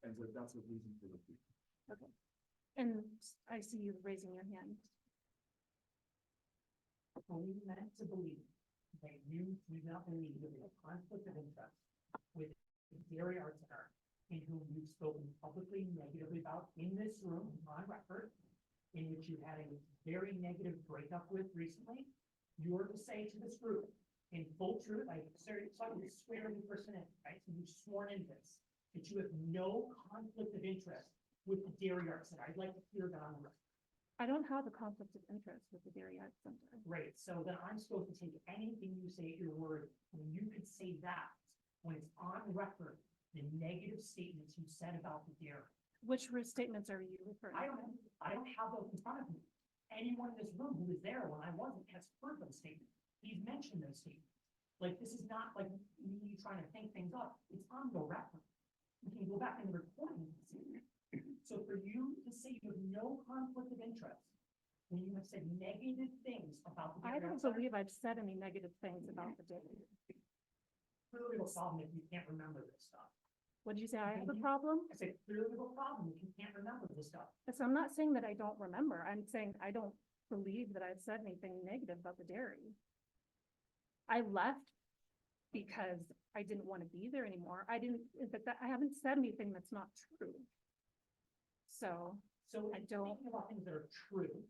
and so that's a reason for refusal. And I see you raising your hand. Fully meant to believe that you do not believe there is a conflict of interest with the Dairy Arts Center, in whom you've spoken publicly negatively about in this room on record, in which you had a very negative breakup with recently. You are to say to this group, in full truth, I saw you swearing in person in, right? So you've sworn in this, that you have no conflict of interest with the Dairy Arts Center. I'd like to hear that on the record. I don't have a conflict of interest with the Dairy Arts Center. Great, so then I'm supposed to take anything you say at your word, when you could say that, when it's on record, the negative statements you said about the dairy. Which statements are you referring to? I don't have those in front of me. Anyone in this room who was there when I wasn't has heard those statements. He's mentioned those statements. Like, this is not like me trying to think things up. It's on the record. You can go back in the recording and see it. So for you to say you have no conflict of interest, when you have said negative things about the I dairy, don't believe I've said any negative things about the dairy. clearly a problem if you can't remember this stuff. What did you say? I have a problem? I said, clearly a problem if you can't remember this stuff. So I'm not saying that I don't remember. I'm saying I don't believe that I've said anything negative about the dairy. I left because I didn't want to be there anymore. I haven't said anything that's not true. So So I in don't- thinking about things that are true,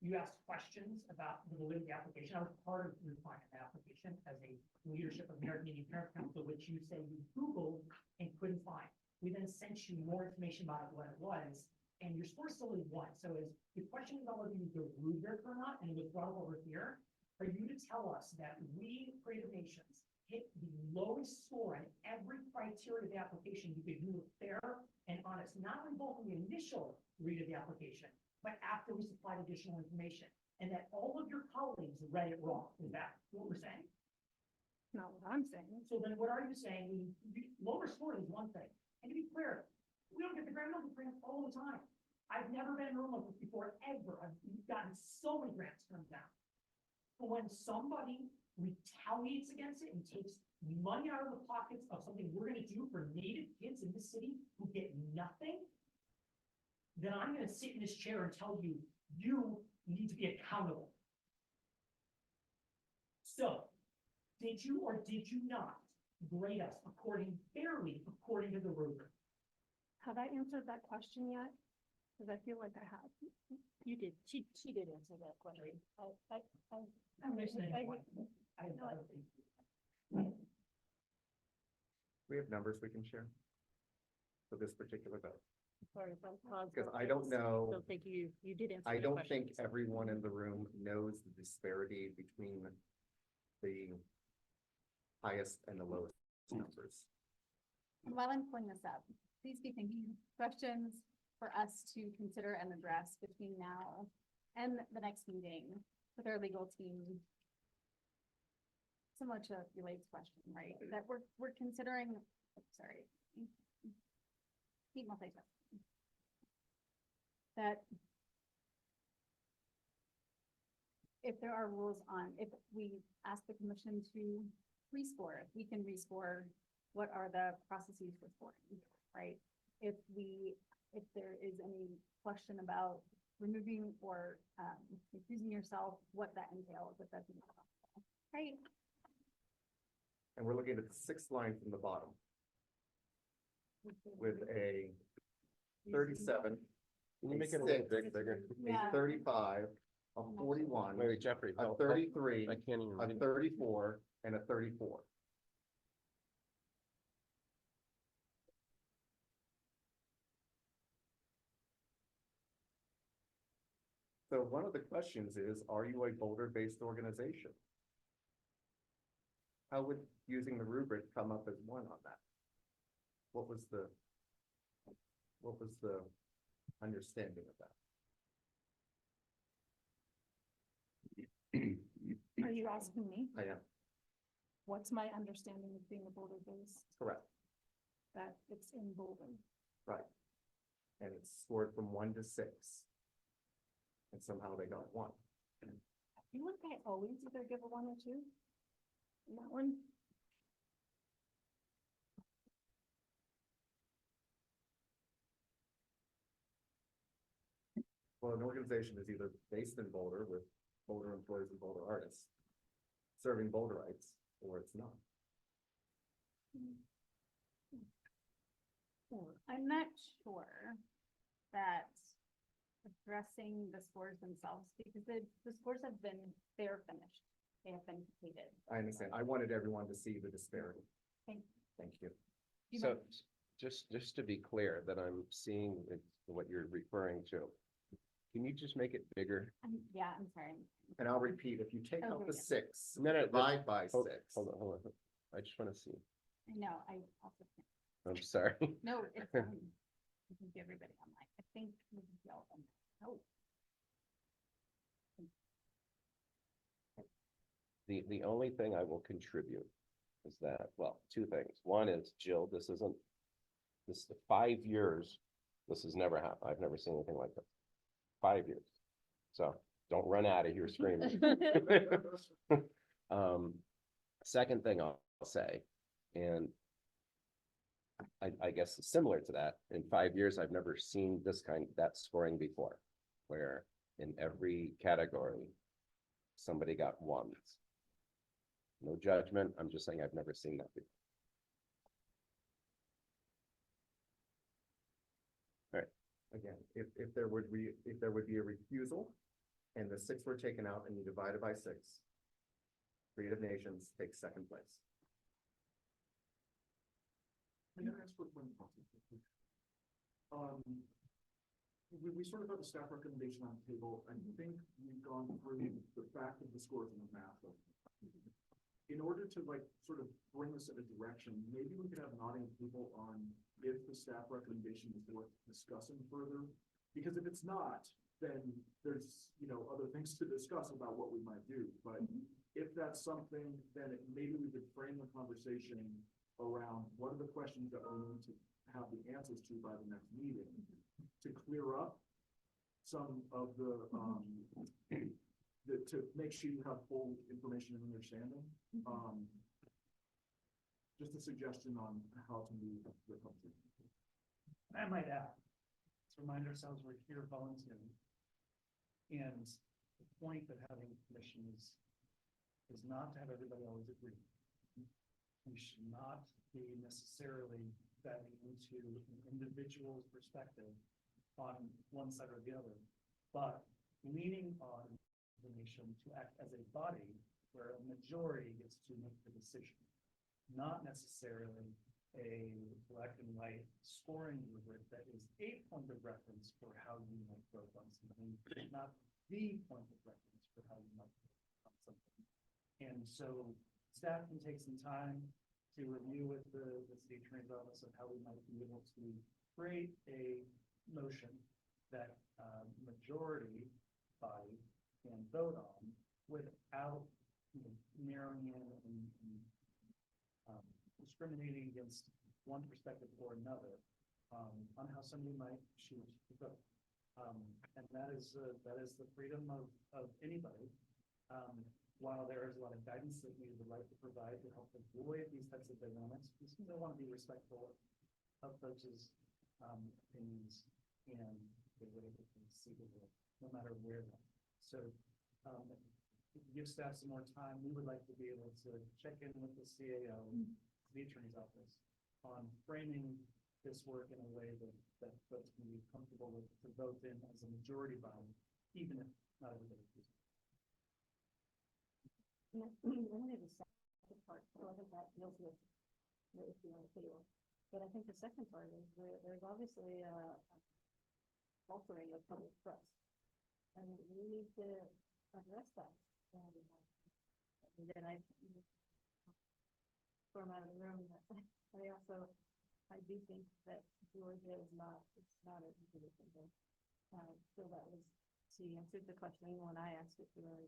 you asked questions about the validity of the application. I was part of your client application as a leadership of American Indian Parent Council, which you say you Googled and couldn't find. We then sent you more information about what it was, and your score still is one. So is the question about whether you used a rubric or not, and it was brought up over here, for you to tell us that we, Creative Nations, hit the lowest score in every criteria of the application because you were fair and honest, not only both in the initial read of the application, but after we supplied additional information, and that all of your colleagues read it wrong. Is that what we're saying? not what I'm saying. So then what are you saying? Lower score is one thing. And to be clear, we don't get the grant number grants all the time. I've never been in a room like this before, ever. I've gotten so many grants turned down. But when somebody retaliates against it and takes money out of the pockets of something we're gonna do for Native kids in this city who get nothing, then I'm gonna sit in this chair and tell you, you need to be accountable. So, did you or did you not grade us fairly according to the rubric? Have I answered that question yet? Because I feel like I have. You did, she did answer that question. I'm listening. I- I have other things. We have numbers we can share for this particular vote. Sorry, if I paused. Because I don't know- Don't think you did answer. I the don't question. think everyone in the room knows the disparity between the highest and the lowest numbers. And while I'm pulling this up, please be thinking of questions for us to consider and address between now and the next meeting with our legal team. Similar to Relay's question, right? That we're considering, sorry. Keep multitasking. That if there are rules on, if we ask the commission to rescore, if we can rescore, what are the processes for scoring, right? If there is any question about removing or recusing yourself, what that entails, if that's not possible, right? And we're looking at the sixth line from the bottom with a 37, Can you a make it a little 6, bit bigger? a Yeah. 35, a 41, Wait, Jeffrey. a help. 33, I can't even a read. 34, and a 34. So one of the questions is, are you a Boulder-based organization? How would using the rubric come up as one on that? What was the understanding of that? Are you asking me? I am. what's my understanding of being a Boulder base, Correct, that it's in Boulder. right. And it's scored from 1 to 6. And somehow they got 1. I feel like I always either give a 1 or 2. In that one. Well, an organization is either based in Boulder with Boulder employees and Boulder artists, serving Boulderites, or it's not. I'm not sure that addressing the scores themselves, because the scores have been, they're finished. They have been completed. I understand. I wanted everyone to see the disparity. Thank- Thank you. You So, might- just to be clear that I'm seeing what you're referring to, can you just make it bigger? Yeah, I'm sorry. And I'll repeat, if you take out Okay, the yeah. 6, No, no, divide by Hold 6. hold on, hold on. I just want to see. I know, I also, can't- I'm sorry. no, it's fine. I think everybody online, I think we can see all of them. Oh, The only thing I will contribute is that, well, two things. One is, Jill, this is 5 years. This has never happened. I've never seen anything like this. 5 years. So don't run out of here screaming. Second thing I'll say, and I guess similar to that, in 5 years, I've never seen that scoring before, where in every category, somebody got 1s. No judgment, I'm just saying I've never seen that before. Again, if there would be a refusal and the 6 were taken out and you divide it by 6, Creative Nations takes second place. Can I ask for one question? We sort of have a staff recommendation on the table. I think we've gone through the fact of the scores and the math of. In order to sort of bring us in a direction, maybe we could have an audience people on if the staff recommendation is worth discussing further. Because if it's not, then there's, other things to discuss about what we might do. But if that's something, then maybe we could frame the conversation around what are the questions that we need to have the answers to by the next meeting to clear up some of the, to make sure you have full information and understanding. Just a suggestion on how to move the conversation. I might add, let's remind ourselves we're here volunteering. And the point of having a commission is not to have everybody always agree. We should not be necessarily betting into an individual's perspective on one side or the other, but leaning on the nation to act as a body where a majority gets to make the decision, not necessarily a black and white scoring rubric that is a point of reference for how you might vote on something, not the point of reference for how you might vote on something. And so staff can take some time to review with the state attorney's office of how we might be able to create a motion that majority body can vote on without narrowing in and discriminating against one perspective or another on how somebody might choose to vote. And that is the freedom of anybody. While there is a lot of guidance that we would like to provide to help avoid these types of dynamics, we still want to be respectful of folks' opinions and the way that they see the world, no matter where they're. So give staff some more time. We would like to be able to check in with the CAO, the attorney's office, on framing this work in a way that folks can be comfortable with to vote in as a majority body, even if not everybody agrees. Only the second part, so I think that deals with the issue on the table. But I think the second part is there's obviously a faltering of public trust. And we need to address that. And then I throw them out of the room. I do think that Georgia is not, it's not a position. So that was, she answered the question when I asked it to her.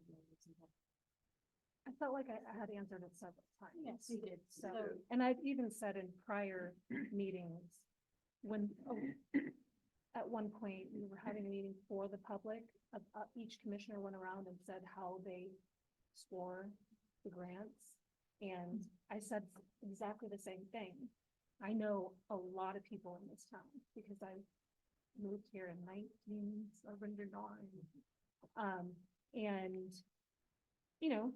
I felt like I had answered it several times. Yes, you did. So, and I've even said in prior meetings, when, at one point, we were having a meeting for the public, each commissioner went around and said how they score the grants. And I said exactly the same thing. I know a lot of people in this town because I moved here in 1979. And, you know,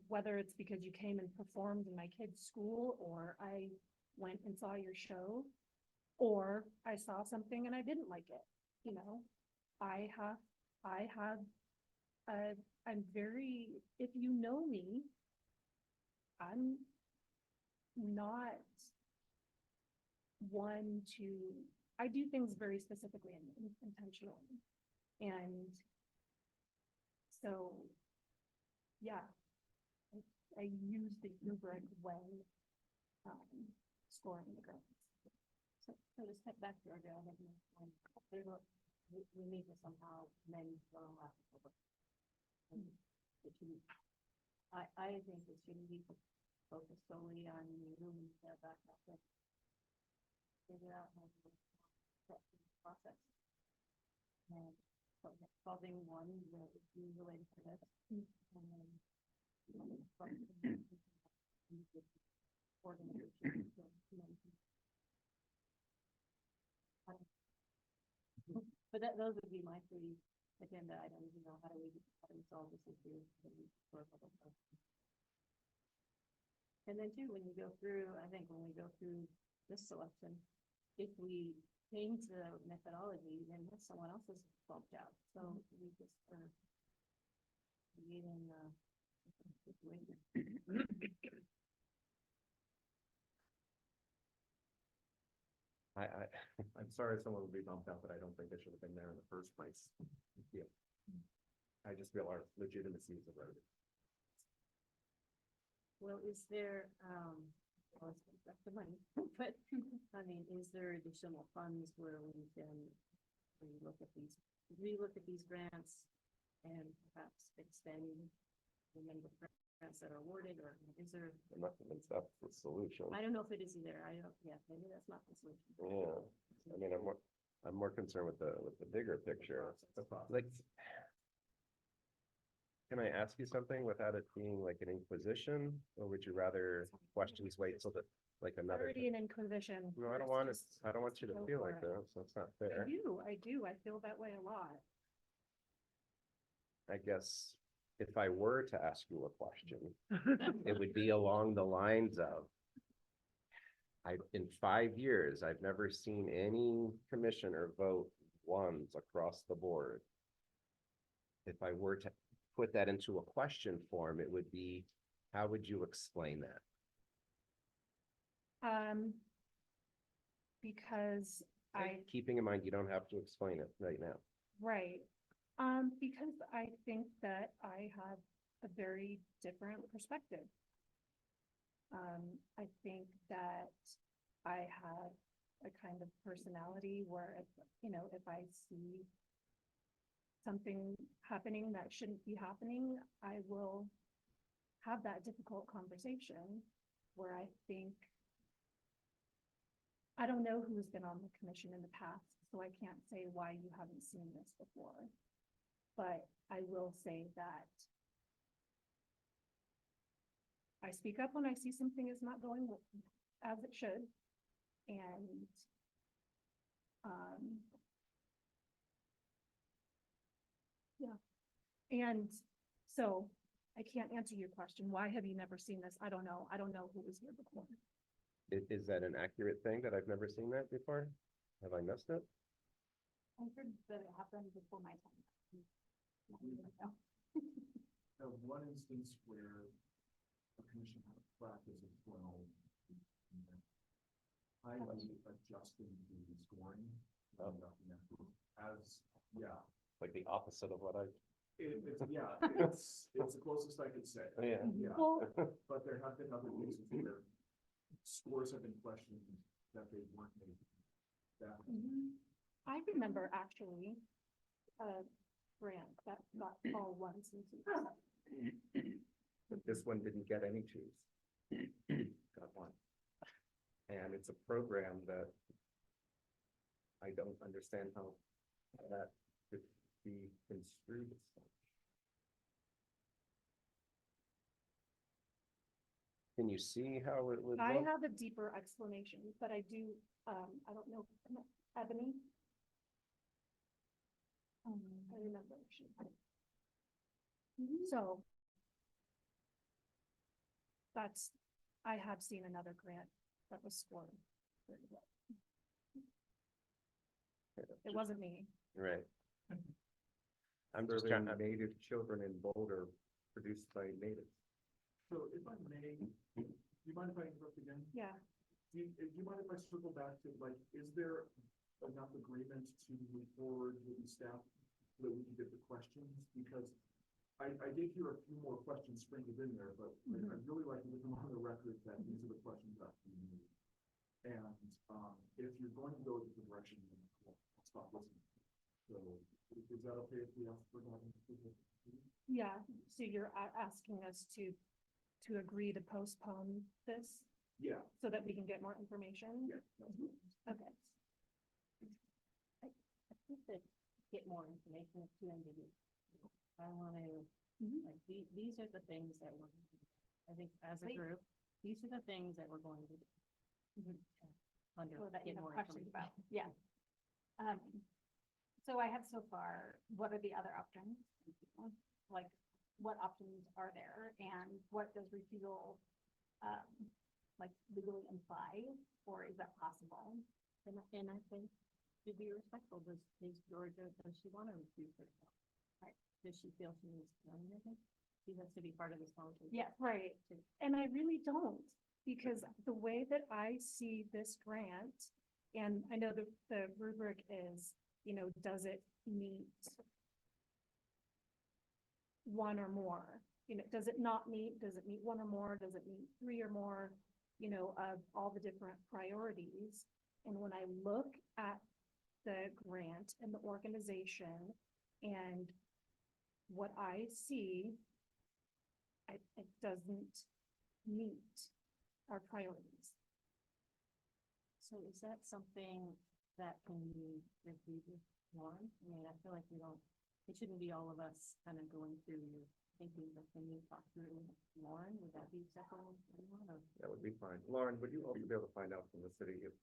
whether it's because you came and performed in my kid's school, or I went and saw your show, or I saw something and I didn't like it, you know, I'm very, if you know me, I'm not one to, I do things very specifically and intentionally. And so, yeah, I use the rubric when scoring the grants. So to step back, Georgia, I think we need to somehow mend the last. I think it shouldn't be focused solely on moving that back up. Figure out how to process. And solving one will be related to this. And then but those would be my three agenda items, you know, how do we solve this issue? And then too, when you go through, I think when we go through this selection, if we change the methodology, then someone else is bumped out. So we just are creating a situation. I'm sorry someone would be bumped out, but I don't think they should have been there in the first place. Yeah. I just feel our legitimacy is eroded. Well, is there, well, it's back to money, but I mean, is there additional funds where we can relook at these grants and perhaps extend the number of grants that are awarded, or is there? I'm not convinced that's the solution. I don't know if it is either. I don't, yeah, maybe that's not the solution. Yeah, I mean, I'm more concerned with the bigger picture. Like, can I ask you something without it being like an inquisition, or would you rather questions wait till the, like another? Already an inquisition. No, I don't want you to Go feel for like it. that, so it's not I fair. do, I feel that way a lot. I guess if I were to ask you a question, it would be along the lines of, in 5 years, I've never seen any commissioner vote ones across the board. If I were to put that into a question form, it would be, how would you explain that? Because Keeping in mind, you don't have to explain it right now. right. Because I think that I have a very different perspective. I think that I have a kind of personality where if I see something happening that shouldn't be happening, I will have that difficult conversation where I think, I don't know who's been on the commission in the past, so I can't say why you haven't seen this before. But I will say that I speak up when I see something is not going as it should. And yeah. And so I can't answer your question. Why have you never seen this? I don't know. I don't know who was here before. Is that an accurate thing that I've never seen that before? Have I missed it? I heard that it happened before my time. Now, one instance where a commission had a practice of 12, I was adjusting the scoring. Oh. Yeah. Like the opposite of what I. It's the closest I could say. Yeah. Yeah, Well, but there have been other cases where scores have been questioned that they weren't made. That, I remember actually a grant that got all ones and twos. but this one didn't get any twos. Got one. And it's a program that I don't understand how that could be construed as such. Can you see how it would I look? have a deeper explanation, but I do, I don't know, Ebony? I remember. So. That's, I have seen another grant that was scored. Very well. It wasn't me. Right. I'm just trying, Serving native children in Boulder produced by natives. So if I may, do you mind if I interrupt again? Yeah. Do you mind if I circle back to, like, is there enough agreement to move forward with the staff so that we can get the questions? Because I did hear a few more questions sprinkled in there, but I'd really like to leave them on the record that these are the questions that we need. And, if you're going to go a different direction, then I'll stop listening. So, is that okay if we ask for that? Yeah, so you're asking us to agree to postpone this Yeah, so that we can get more information? yeah. That's Okay. I think that get more information is too ambiguous. I want to, like, these are the things that we're, I think as a group, these are the things that we're going to do. Under, Or that you get have more questions information. about, yeah. So I have so far, what are the other options? Like, what options are there and what does refusal, like legally imply, or is that possible? And I think to be respectful, does Georgia, does she want to refuse herself? Right? Does she feel she needs to know anything? She has to be part of this conversation. Yeah, right. And I really don't, because the way that I see this grant, and I know the rubric is, does it meet one or more? Does it not meet, does it meet one or more? Does it meet three or more, of all the different priorities? And when I look at the grant and the organization and what I see, it doesn't meet our priorities. So is that something that can be reviewed with Lauren? I mean, I feel like it shouldn't be all of us kind of going through thinking, but can you talk through Lauren? Would that be acceptable to anyone? Or? That would be fine. Lauren, would you also be able to find out from the city if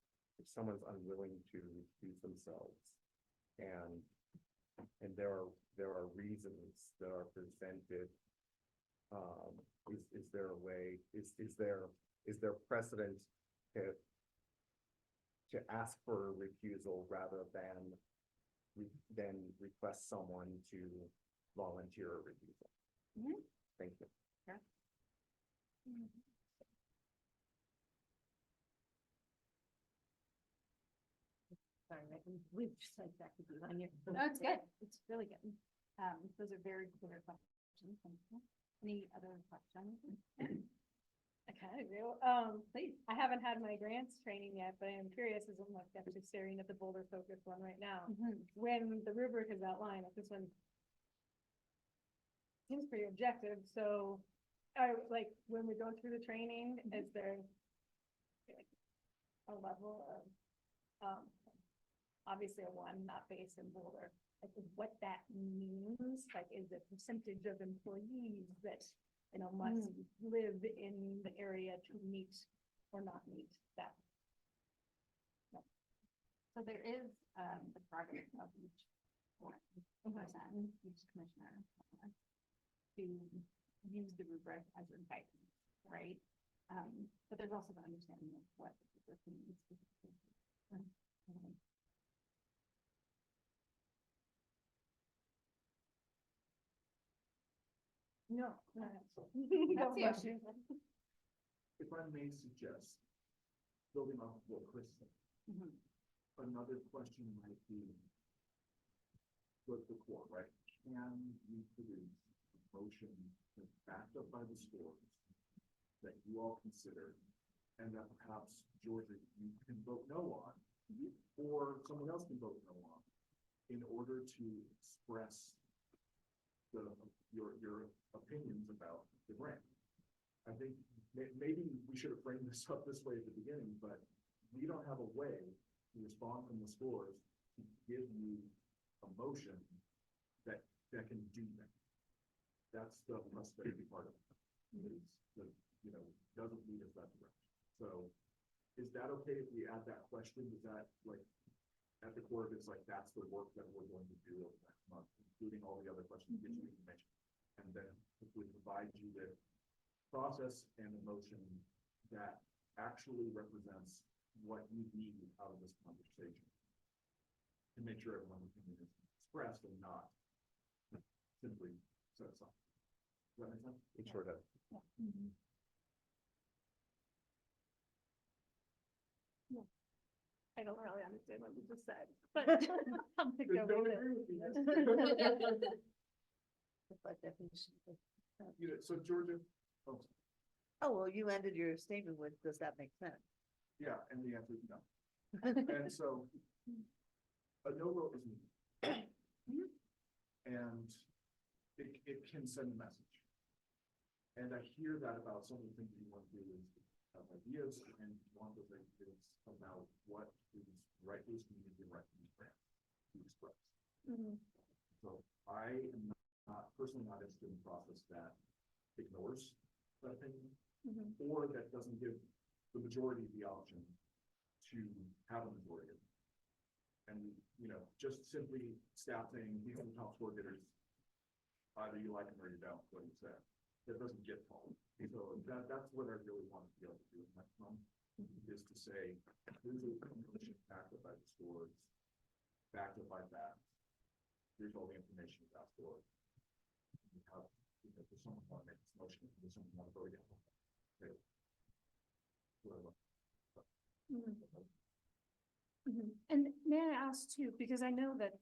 someone's unwilling to recuse themselves? And there are reasons that are presented. Is there a way, is there precedent to ask for a recusal rather than request someone to volunteer a recusal? Thank you. Yeah. Sorry, we've just like that could be on your. No, it's good. It's really good. Those are very clear questions. Thank you. Any other questions? I kind of do. Please. I haven't had my grants training yet, but I'm curious as I'm like actually staring at the Boulder focus one right now. When the rubric is outlined, like this one seems pretty objective. So, like when we go through the training, is there like a level of, obviously a one not based in Boulder, like what that means? Like, is the percentage of employees that must live in the area to meet or not meet that? So there is, the target of each person, each commissioner, to use the rubric as a guidance, right? But there's also the understanding of what the rubric means. No. That's you. If I may suggest, building off of what Chris said, another question might be, what's the core, right? Can we produce a motion that's backed up by the scores that you all consider, and that perhaps, Georgia, you can vote no on, or someone else can vote no on, in order to express your opinions about the grant? think maybe we should have framed this up this way at the beginning, but we don't have a way to respond from the scores to give you a motion that can do that. That's the prosperity part of it. Is the, doesn't lead us that direction. So is that okay if we add that question? Is that like, at the core of it's like, that's the work that we're going to do over the next month, including all the other questions that you mentioned. And then if we provide you with process and emotion that actually represents what you need out of this conversation to make sure everyone's opinion is expressed and not simply set aside. Does that make sense? It sure does. I don't really understand what you just said, but I'm gonna Just go don't with agree it. with me. That's my definition of- So Georgia, oh, Oh, well, you ended your statement with, does that make sense? yeah, and the answer is no. And so a no vote is needed. And it can send a message. And I hear that about some of the things that you want to do is have ideas and want those ideas about what is right for this community and right for these brands to express. So I am not personally not interested in a process that ignores that opinion or that doesn't give the majority the option to have a majority. And, just simply staff saying, these are the top score getters. Either you like them or you don't, what you said. That doesn't get followed. So that's what I really want to be able to do next month, is to say, here's a commission backed up by the scores, backed up by that. Here's all the information about scores. You have, if someone want to make this motion, if someone want to vote again. Okay. Whatever. And may I ask too, because I know that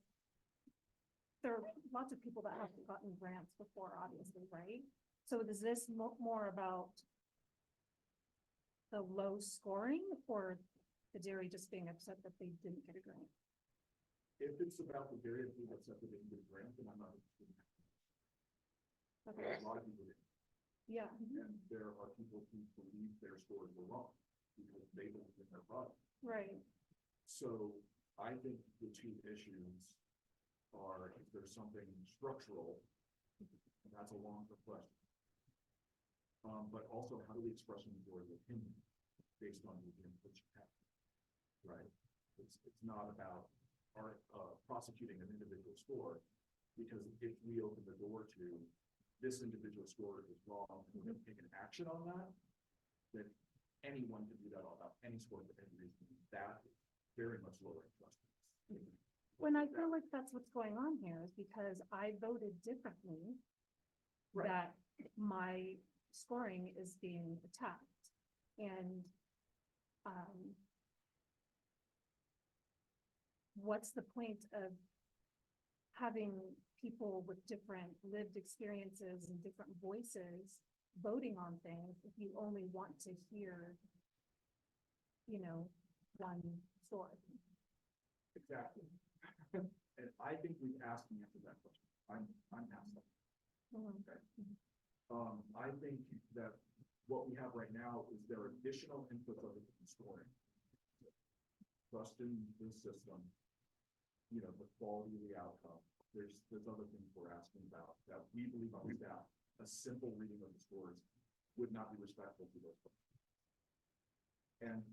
there are lots of people that have gotten grants before, obviously, right? So is this more about the low scoring or the dairy just being upset that they didn't get a grant? If it's about the dairy food that's up to the grant, then I'm not interested in that. Okay, A lot of people did. yeah. And there are people who believe their scores were wrong because they believe in their product. Right. So I think the two issues are if there's something structural, and that's a longer question. But also how do we express a majority opinion based on the input you have, right? It's not about prosecuting an individual score, because if we open the door to this individual score is wrong, and we're going to take an action on that, then anyone can do that about any score for any reason. That is very much lowering trust. When I feel like that's what's going on here is because I voted differently. Right. That my scoring is being attacked. And what's the point of having people with different lived experiences and different voices voting on things if you only want to hear, one story? Exactly. And I think we've asked and answered that question. I'm past that. Okay. I think that what we have right now is there are additional inputs other than scoring. Trust in the system, the quality of the outcome. There's other things we're asking about that we believe on staff, a simple reading of the scores would not be respectful to those folks. And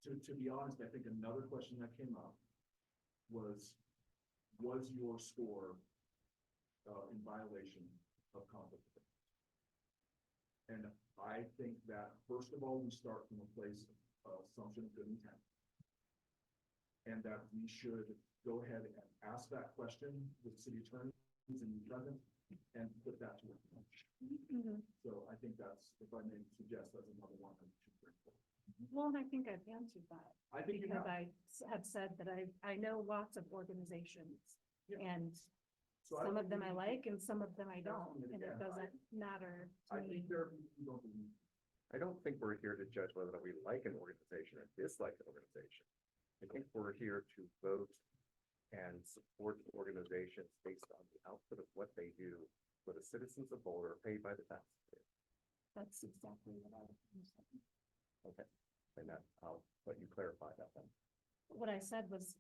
to be honest, I think another question that came up was your score in violation of conflict of interest? And I think that, first of all, we start from a place of assumption of good intent. And that we should go ahead and ask that question with city attorneys and the present and put that to work. So I think that's, if I may suggest, that's another one that we should bring forward. Well, and I think I've answered that. I think you Because have. I have said that I know lots of organizations. Yeah. And So I some don't of them think I we- like and some of them I don't, Definitely, and it yeah. doesn't matter to I me. think there are people who don't believe. I don't think we're here to judge whether we like an organization or dislike an organization. I think we're here to vote and support organizations based on the output of what they do for the citizens of Boulder paid by the taxpayer. That's exactly what I was saying. Okay, and that, I'll let you clarify that then. What I said was,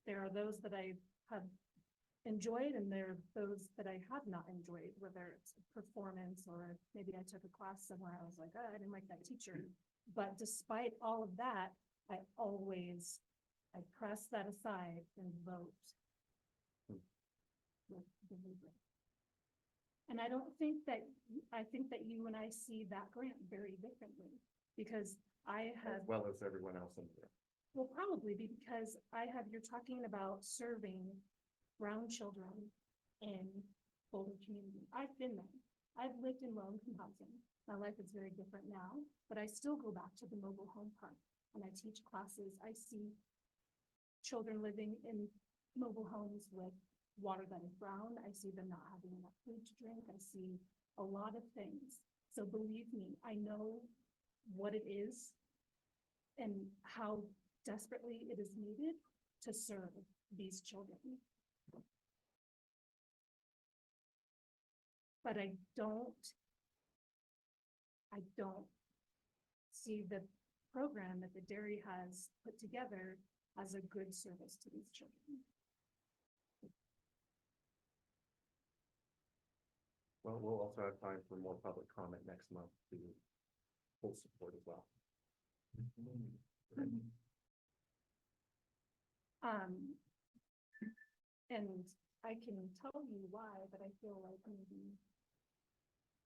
there are those that I have enjoyed and there are those that I have not enjoyed, whether it's performance or maybe I took a class somewhere, I was like, oh, I didn't like that teacher. But despite all of that, I press that aside and vote. With the rubric. And I don't think that, I think that you and I see that grant very differently, because I have. As well as everyone else in there. Well, probably because you're talking about serving brown children in Boulder community. I've been there. I've lived in low-income housing. My life is very different now, but I still go back to the mobile home park when I teach classes. I see children living in mobile homes with water that is brown. I see them not having enough food to drink. I see a lot of things. So believe me, I know what it is and how desperately it is needed to serve these children. But I don't see the program that the dairy has put together as a good service to these children. Well, we'll also have time for more public comment next month to full support as well. And I can tell you why, but I feel like maybe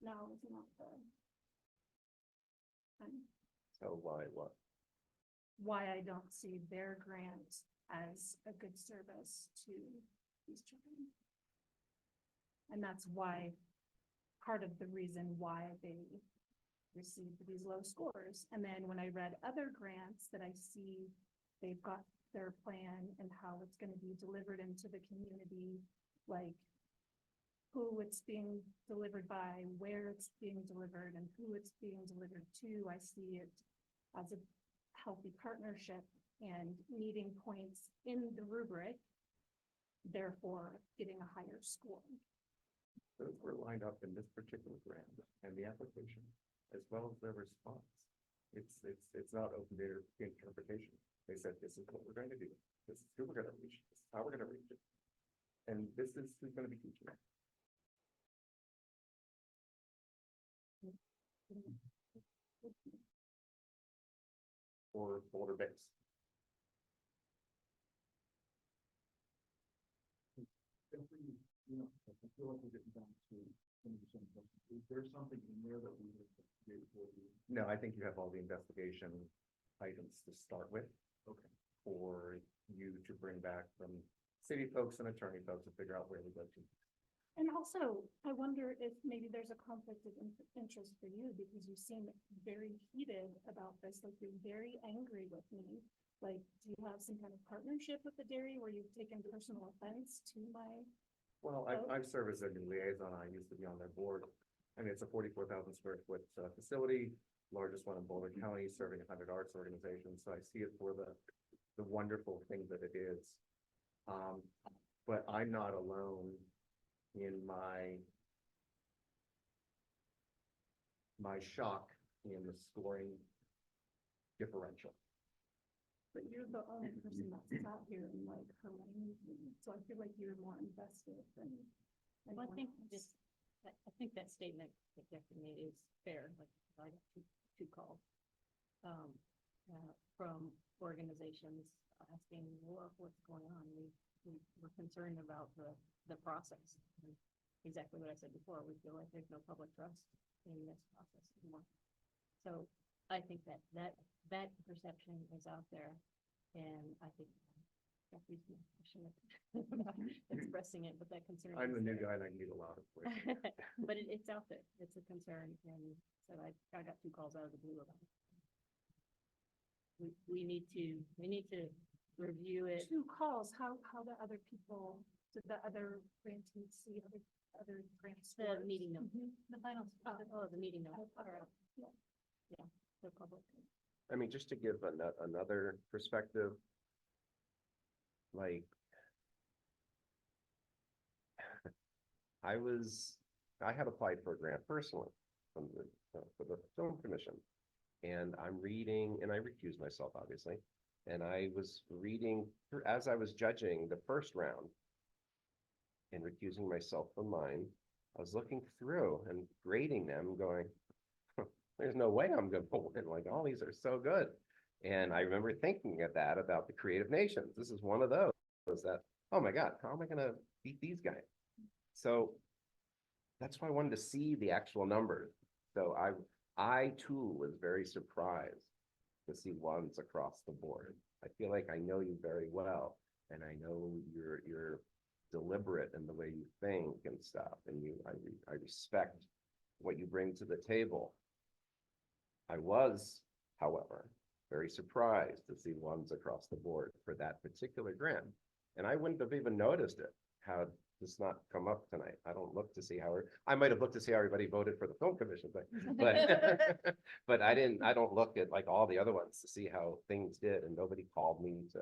now is not the time. So what? Why I don't see their grant as a good service to these children. And that's why, part of the reason why they received these low scores. And then when I read other grants that I see, they've got their plan and how it's going to be delivered into the community, like who it's being delivered by, where it's being delivered, and who it's being delivered to. I see it as a healthy partnership and needing points in the rubric, therefore getting a higher score. Those were lined up in this particular grant and the application, as well as their response. It's not open to interpretation. They said, this is what we're going to do. This is who we're going to reach. This is how we're going to reach it. And this is who's going to be teaching it. Or Boulder base. Definitely, I feel like we're getting down to some of the same questions. Is there something in there that we would investigate for you? No, I think you have all the investigation items to start with. Okay. For you to bring back from city folks and attorney folks to figure out where to go to. And also, I wonder if maybe there's a conflict of interest for you, because you seem very heated about this, like you're very angry with me. Like, do you have some kind of partnership with the dairy where you've taken personal offense to my? Well, I've served as a liaison. I used to be on their board. And it's a 44,000 square foot facility, largest one in Boulder County, serving 100 arts organizations. So I see it for the wonderful thing that it is. But I'm not alone in my shock in the scoring differential. But you're the only person that's out here and like haranguing me, so I feel like you're more invested than. Well, I anyone think else. this, I think that statement that Jeffrey made is fair, like, I got two calls. From organizations asking, well, what's going on? We're concerned about the process. And exactly what I said before, we feel like there's no public trust in this process anymore. So I think that perception is out there, and I think Jeffrey's more passionate about expressing it, but that concern. I'm is the new there. guy and I need a lot of work. But it's out there. It's a concern, and so I got two calls out of the blue about it. We need to review it. Two calls, how the other people, did the other grantees see other grants? The meeting notes. The final. The meeting notes. Yeah. Yeah, the public. I mean, just to give another perspective, like, I had applied for a grant personally, from for the film commission. And I'm reading, and I recused myself, obviously. And I was reading, as I was judging the first round and recusing myself from mine, I was looking through and grading them, going, there's no way I'm going to win. Like, all these are so good. And I remember thinking of that about the Creative Nations. This is one of those that, oh my God, how am I going to beat these guys? So that's why I wanted to see the actual numbers. So I too was very surprised to see ones across the board. I feel like I know you very well, and I know you're deliberate in the way you think and stuff, and I respect what you bring to the table. I was, however, very surprised to see ones across the board for that particular grant, and I wouldn't have even noticed it had this not come up tonight. I don't look to see how I might have looked to see how everybody voted for the film commission, but but I don't look at like all the other ones to see how things did, and nobody called me to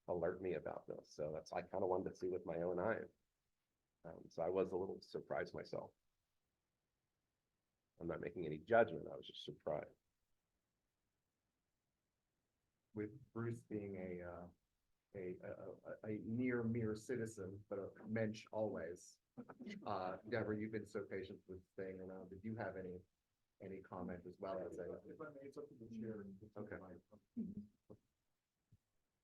alert me about this. So that's, I kind of wanted to see with my own eyes. So I was a little surprised myself. I'm not making any judgment. I was just surprised. With Bruce being a near citizen, but a mensch always. Deborah, you've been so patient with staying around. Did you have any comment as well as a? If I may, it's up to the chair. Okay.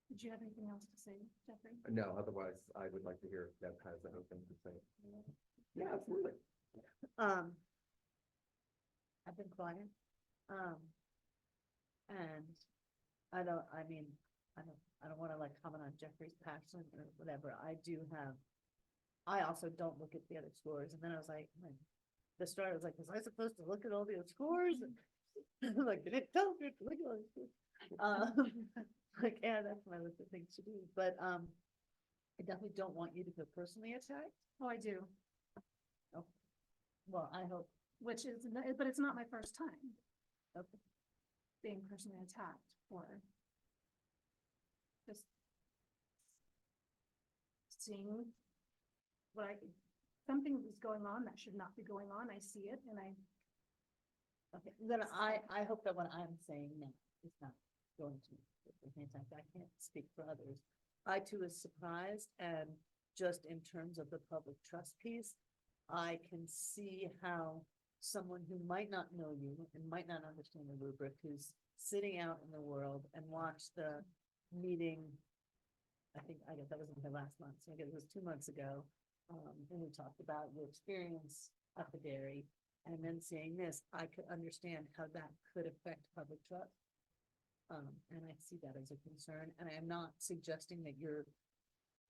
Did you have anything else to say, Jeffrey? No, otherwise I would like to hear if Deb has anything to say. Yeah, absolutely. I've been quiet. And I don't want to like comment on Jeffrey's passion or whatever. I also don't look at the other scores. And then I was like, the story was like, was I supposed to look at all the other scores? Like, did it tell me to look at all the scores? Like, yeah, that's my list of things to do. But I definitely don't want you to feel personally attacked. Oh, I do, Well, I hope. which is, but it's not my first time Okay. being personally attacked or just seeing something is going on that should not be going on. I see it and Okay, then I hope that what I'm saying now is not going to. I can't speak for others. I too was surprised, and just in terms of the public trust piece, I can see how someone who might not know you and might not understand the rubric, who's sitting out in the world and watch the meeting. I guess that was in the last month, so I guess it was 2 months ago. And we talked about your experience at the dairy, and then seeing this, I could understand how that could affect public trust. And I see that as a concern, and I am not suggesting that your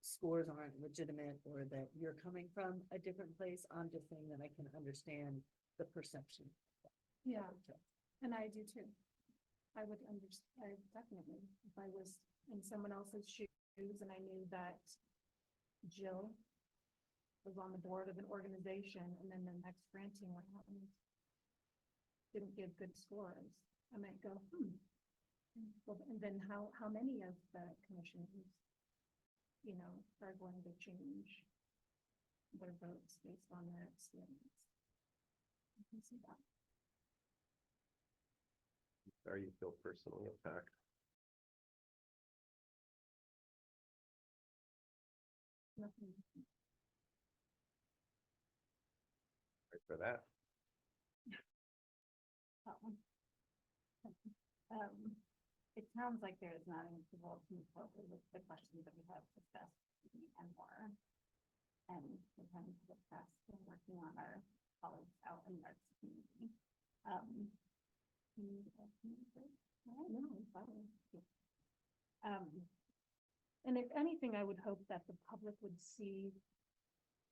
scores aren't legitimate or that you're coming from a different place. I'm just saying that I can understand the perception. yeah, and I do too. I definitely, if I was in someone else's shoes and I knew that Jill was on the board of an organization and then the next granting what happened didn't give good scores, I might go, well, and then how many of the commissioners, are going to change their votes based on their experience? I can see that. Sorry you feel personally attacked. Nothing. Right for that. That one. It sounds like there is not an approval to move forward with the questions that we have discussed and more. And we're trying to discuss and working on our colleagues out in the arts community. And if anything, I would hope that the public would see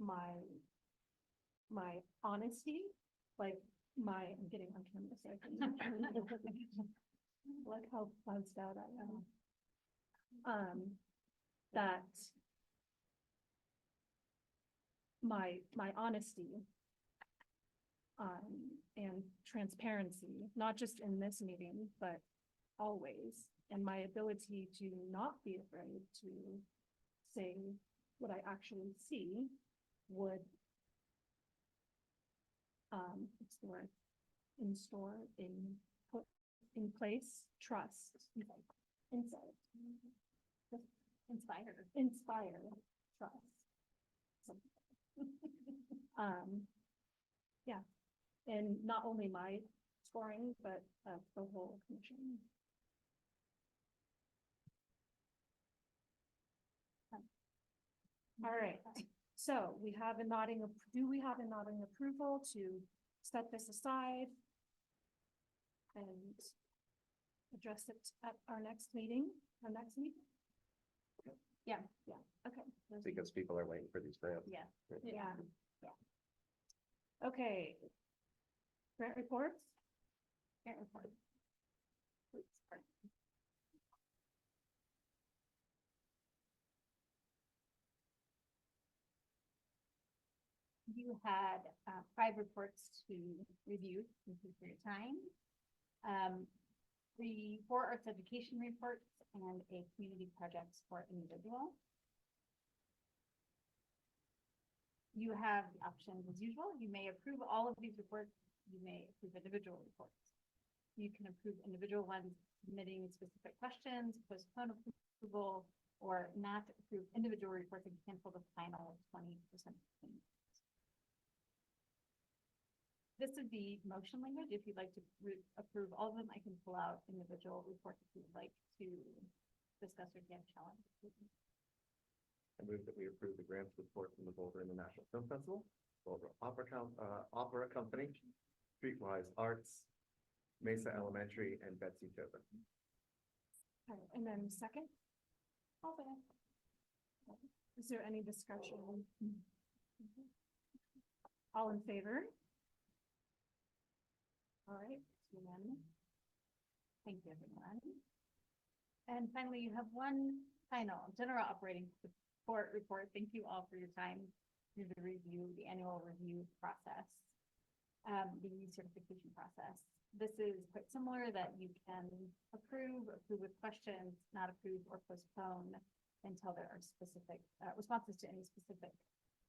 my honesty, like I'm getting on camera, so I can like how buzzed out I am. That my honesty and transparency, not just in this meeting, but always, and my ability to not be afraid to say what I actually see would what's the word? put in place trust, insight, inspire trust. Yeah, and not only my scoring, but the whole commission. All right, so we have a do we have a nodding approval to set this aside and address it at our next meeting? Yeah, okay. Because people are waiting for these grants. Yeah. Yeah. Okay. Grant reports? Grant report. Please, pardon. You had 5 reports to review. Thank you for your time. 4 arts education reports and a community project for individual. You have the options as usual. You may approve all of these reports. You may approve individual reports. You can approve individual ones submitting specific questions, postpone approval, or not approve individual reports and cancel the final 20%. This is the motion language. If you'd like to approve all of them, I can pull out individual reports if you'd like to discuss or get challenge. I move that we approve the grants report from the Boulder International Film Festival, Boulder Opera Company, Streetwise Arts, Mesa Elementary, and Betsy Tobin. Okay, and then second? Is there any discussion? All in favor? All right, unanimous. Thank you, everyone. And finally, you have one final general operating support report. Thank you all for your time through the review, the annual review process, the certification process. This is quite similar that you can approve with questions, not approve or postpone until there are specific responses to any specific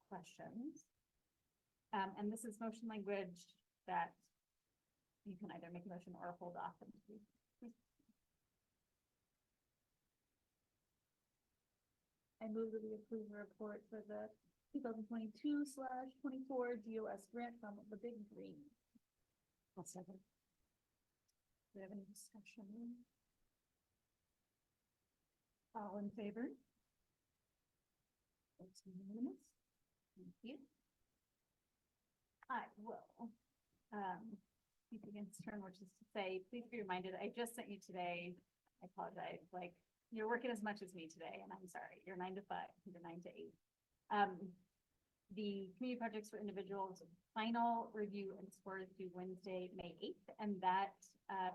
questions. And this is motion language that you can either make a motion or hold off. I move that we approve the report for the 2022/24 GOS grant from the Big Green. I'll second. Do we have any discussion? All in favor? It's unanimous. Thank you. I will speak against turn, which is to say, please be reminded, I just sent you today, I apologize, like, you're working as much as me today, and I'm sorry, you're 9 to 5, you're 9 to 8. The community projects for individuals, final review and scores due Wednesday, May 8th, and that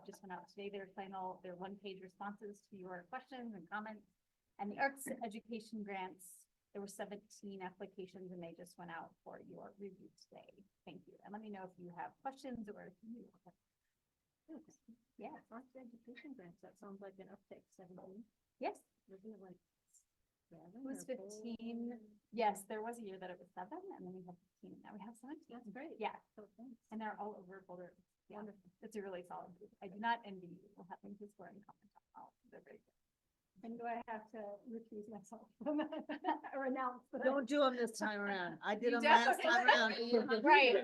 just went out today. Their 1-page responses to your questions and comments. And the arts education grants, there were 17 applications, and they just went out for your review today. Thank you. And let me know if you have questions or if you. Yeah, arts education grants, that sounds like an uptick, 17. Yes. Wasn't it like It was 15. Yes, there was a year that it was 7, and then we have 15. Now we have 17. That's great. Yeah, So thanks. and they're all over Boulder. Yeah. Wonderful. It's a really solid group. I do not envy you having to score and comment on all. They're very good. And do I have to recuse myself from that or announce? that I- Don't do them this time around. I did You them last time around. Right.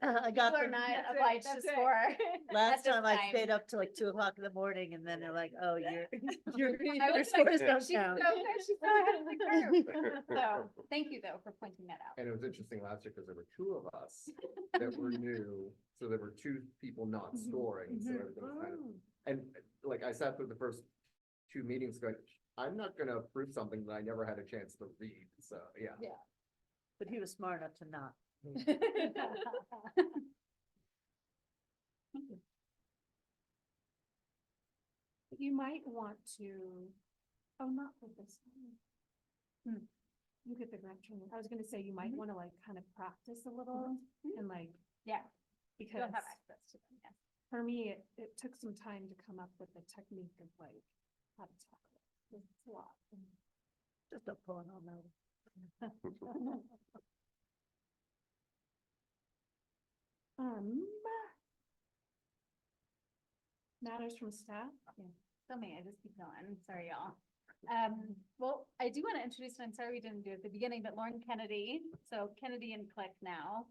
I got People are them. not That's it, obliged to that's it. score. Last at this time I stayed up till like 2 o'clock in the morning and then they're like, oh, your I was like, scores don't She's so count. good, she's so ahead of the curve. So, thank you though for pointing that out. And it was interesting last year because there were 2 of us that were new, so there were 2 people not scoring, so everything was kind of, and like I sat through the first 2 meetings going, I'm not gonna approve something that I never had a chance to read, so, yeah. But he was smart enough to not. You might want to, not for this one. You get the grant training. I was gonna say, you might want to like kind of practice a little and like, Yeah, because you'll have access to them, yes. for me, it took some time to come up with the technique of like how to talk. It's a lot. Just a pulling on that. Matters from staff? So may I just keep going? Sorry, y'all. Well, I do want to introduce, and I'm sorry we didn't do it at the beginning, but Lauren Kennedy, so Kennedy and Click now,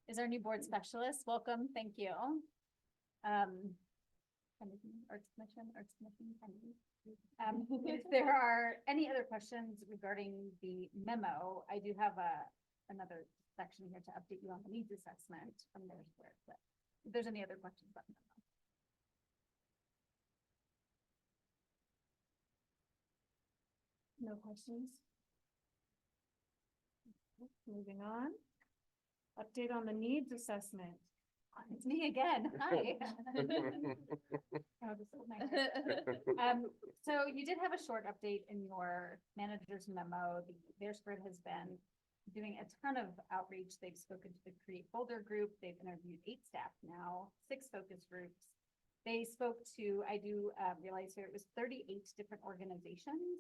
is our new board specialist. Welcome, thank you. Kennedy, Arts Commission, Kennedy. If there are any other questions regarding the memo, I do have another section here to update you on the needs assessment from their square, but if there's any other questions about the memo. No questions? Moving on. Update on the needs assessment. It's me again. Hi. Oh, this is my hair. So you did have a short update in your manager's memo. Their spread has been doing a ton of outreach. They've spoken to the Create Boulder group. They've interviewed 8 staff now, 6 focus groups. They spoke to, I do realize here, it was 38 different organizations,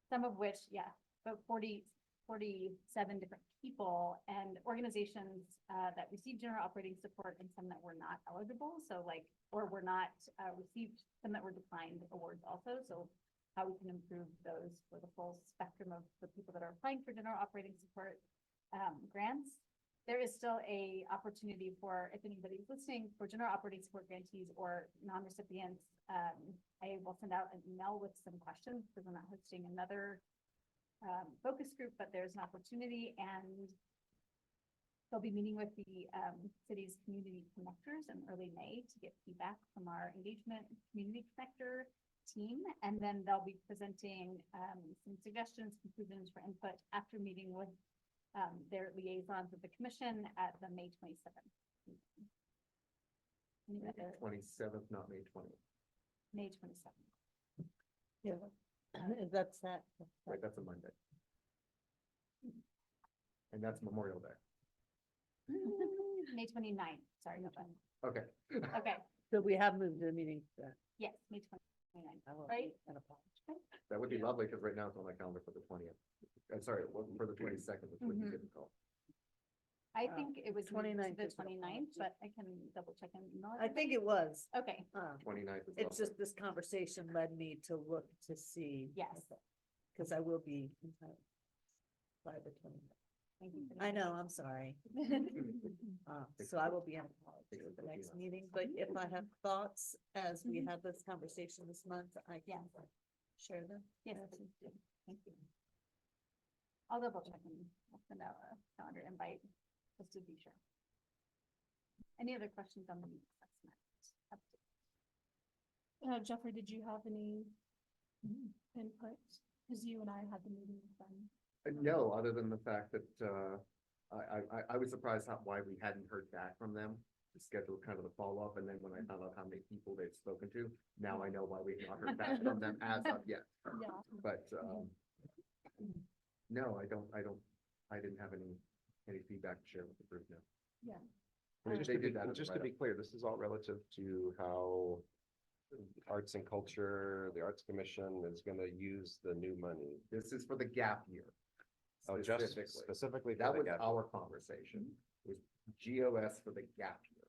some of which, yeah, about 47 different people and organizations that received general operating support and some that were not eligible. So like, or were not received, some that were declined awards also. So how we can improve those for the full spectrum of the people that are applying for general operating support grants. There is still a opportunity for, if anybody's listening, for general operating support grantees or non-recipients. I will send out an email with some questions because I'm not hosting another focus group, but there's an opportunity, and they'll be meeting with the city's community connectors in early May to get feedback from our engagement community connector team, and then they'll be presenting some suggestions, conclusions for input after meeting with their liaisons with the commission at the May 27th. May 27th, not May 20th. May 27th. Yeah, that's that. Right, that's a Monday. And that's Memorial Day. May 29th, sorry, no, Okay. okay, So we have moved the meeting to that. yes, May 29th, I will right? make an apology. That would be lovely, because right now it's on my calendar for the 20th. Sorry, for the 22nd, which would be Mhm. difficult. I think it was moved to 29th the is the 29th, but I can double check and email it. I think it was. Okay, 29th is It's lovely. just this conversation led me to look to see. yes, Because I will be entitled by the 20. thank you. for I the know, I'm sorry. So I will be in apology at the next meeting, but if I have thoughts as we Mhm. have this conversation this month, I can share them. Yes, please do. Thank you. I'll double check and I'll send out a calendar invite just to be sure. Any other questions on the needs assessment? Update? Jeffrey, did you have any input? Because you and I had the meeting with them. No, other than the fact that I was surprised why we hadn't heard back from them to schedule kind of the follow-up, and then when I found out how many people they've spoken to, now I know why we've not heard back from them as of yet. Yeah. But no, I didn't have any feedback to share with the group, no. Yeah. And just They to be, did that as a just to be write-up. clear, this is all relative to how Arts and Culture, the Arts Commission is gonna use the new money. This is for the gap year. Oh, just Specifically. specifically for That the was gap. our conversation, was GOS for the gap year.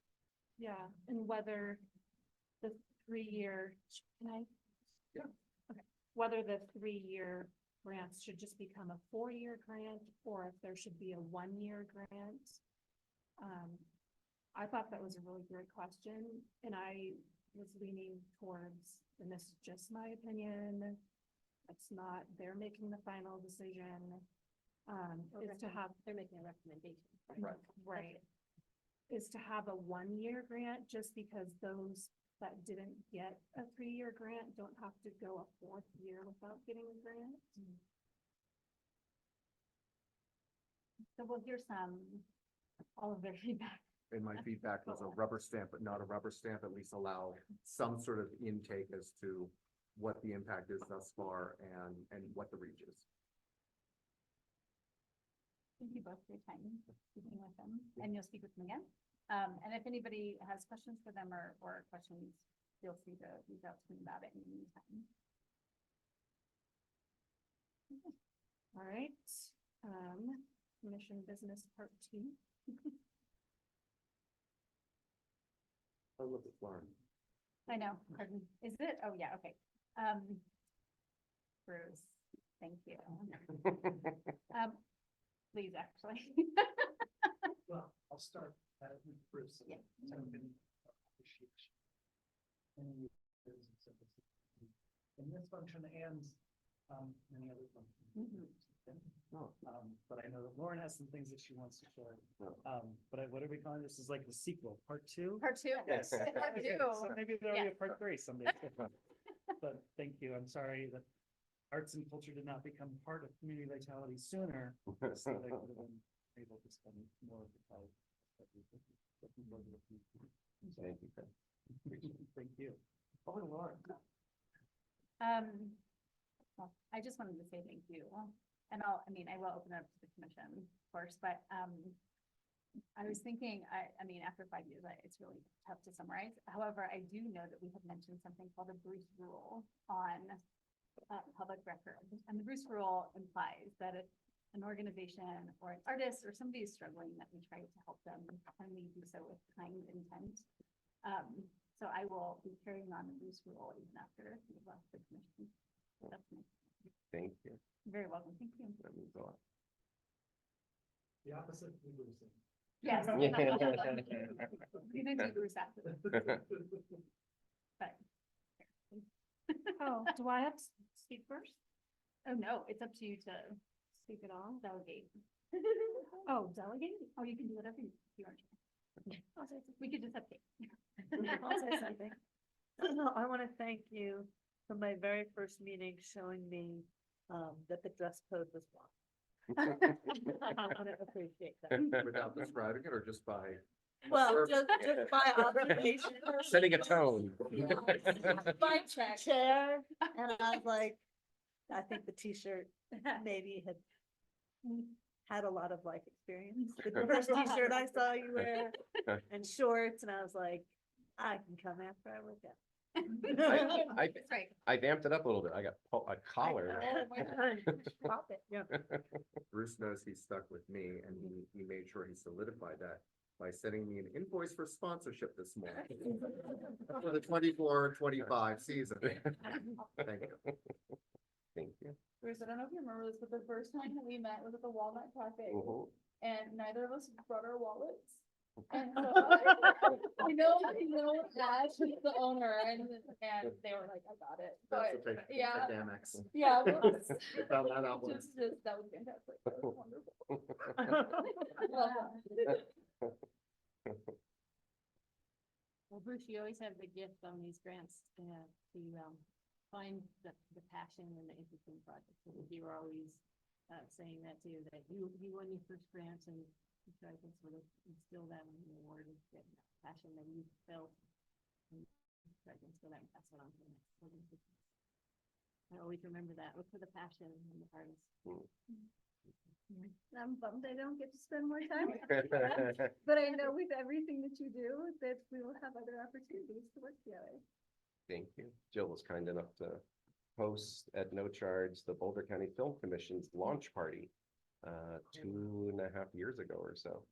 Yeah, and whether the 3-year, can I? Yeah. Okay, whether the 3-year grants should just become a 4-year grant, or if there should be a 1-year grant. I thought that was a really great question, and I was leaning towards, and this is just my opinion, it's not, they're making the final decision. Is to have, They're making a recommendation. Right. right, is to have a 1-year grant, just because those that didn't get a 3-year grant don't have to go a 4th year without getting a grant. So we'll hear all of their feedback. And my feedback was a rubber stamp, but not a rubber stamp, at least allow some sort of intake as to what the impact is thus far and what the reach is. Thank you both for your time speaking with them, and you'll speak with them again. And if anybody has questions for them or questions, feel free to reach out to me about it in the meantime. All right, commission business part 2. Oh, look, it's Lauren. I know, pardon. Is it? Oh, yeah, okay. Bruce, thank you. Please, actually. Well, I'll start with Bruce. Yeah. In this function and, many other functions. Mhm. But I know that Lauren has some things that she wants to share. Oh. But what are we calling this? Is like the sequel, part two? Part two. Yes. Part two. So maybe there'll be Yeah. a part three someday. But thank you. I'm sorry that arts and culture did not become part of community vitality sooner. So that I could have been able to spend more of the time. Thank you, Fran. Thank you. Oh, Lauren. Well, I just wanted to say thank you. And I will open it up to the commission, of course, but, I was thinking, after 5 years, it's really tough to summarize. However, I do know that we have mentioned something called the Bruce Rule on public record. And the Bruce Rule implies that if an organization or an artist or somebody is struggling, that we try to help them, and we do so with kind intent. So I will be carrying on the Bruce Rule even after we left the commission. That's me. Thank you. You're very welcome. Thank you. That means a lot. The opposite of losing. Yes. Yeah. We didn't do Bruce after this, but. Oh, do I have to speak first? Oh, no, it's up to you to Speak at all? delegate. Oh, delegate? Oh, you can do whatever you want. I'll say something. We could just have cake. I'll say something. I want to thank you for my very first meeting showing me that the dress code was wrong. I appreciate that. Without describing it or just by? Well, just by observation. Setting a tone. By chair, and I was like, I think the t-shirt maybe had a lot of life experience. The first t-shirt I saw you wear and shorts, and I was like, I can come after I work out. I That's right. I vamped it up a little bit. I got a collar. Oh, my God. Stop it, yeah. Bruce knows he's stuck with me, and he made sure he solidified that by sending me an invoice for sponsorship this morning for the 24-25 season. Thank you. Thank you. Bruce, I don't know if you remember this, but the first time that we met was at the Walnut Cafe, Mhm. and neither of us brought our wallets. And so I know Ash is the owner, and they were like, I got it. That's But okay. yeah, It's a Amex. yeah, well, We found that out once. just that was fantastic. That was wonderful. Well done. Well, Bruce, you always have the gift on these grants to find the passion and the interesting projects. I think you were always saying that too, that you won your first grants and you tried to sort of instill that in the award and get that passion that you felt. And try to instill that and pass it on to the next organization. I always remember that. Look for the passion and the artist. I'm bummed I don't get to spend more time with you, but I know with everything that you do, that we will have other opportunities to work together. Thank you. Jill was kind enough to host at no charge the Boulder County Film Commission's launch party 2.5 years ago or so.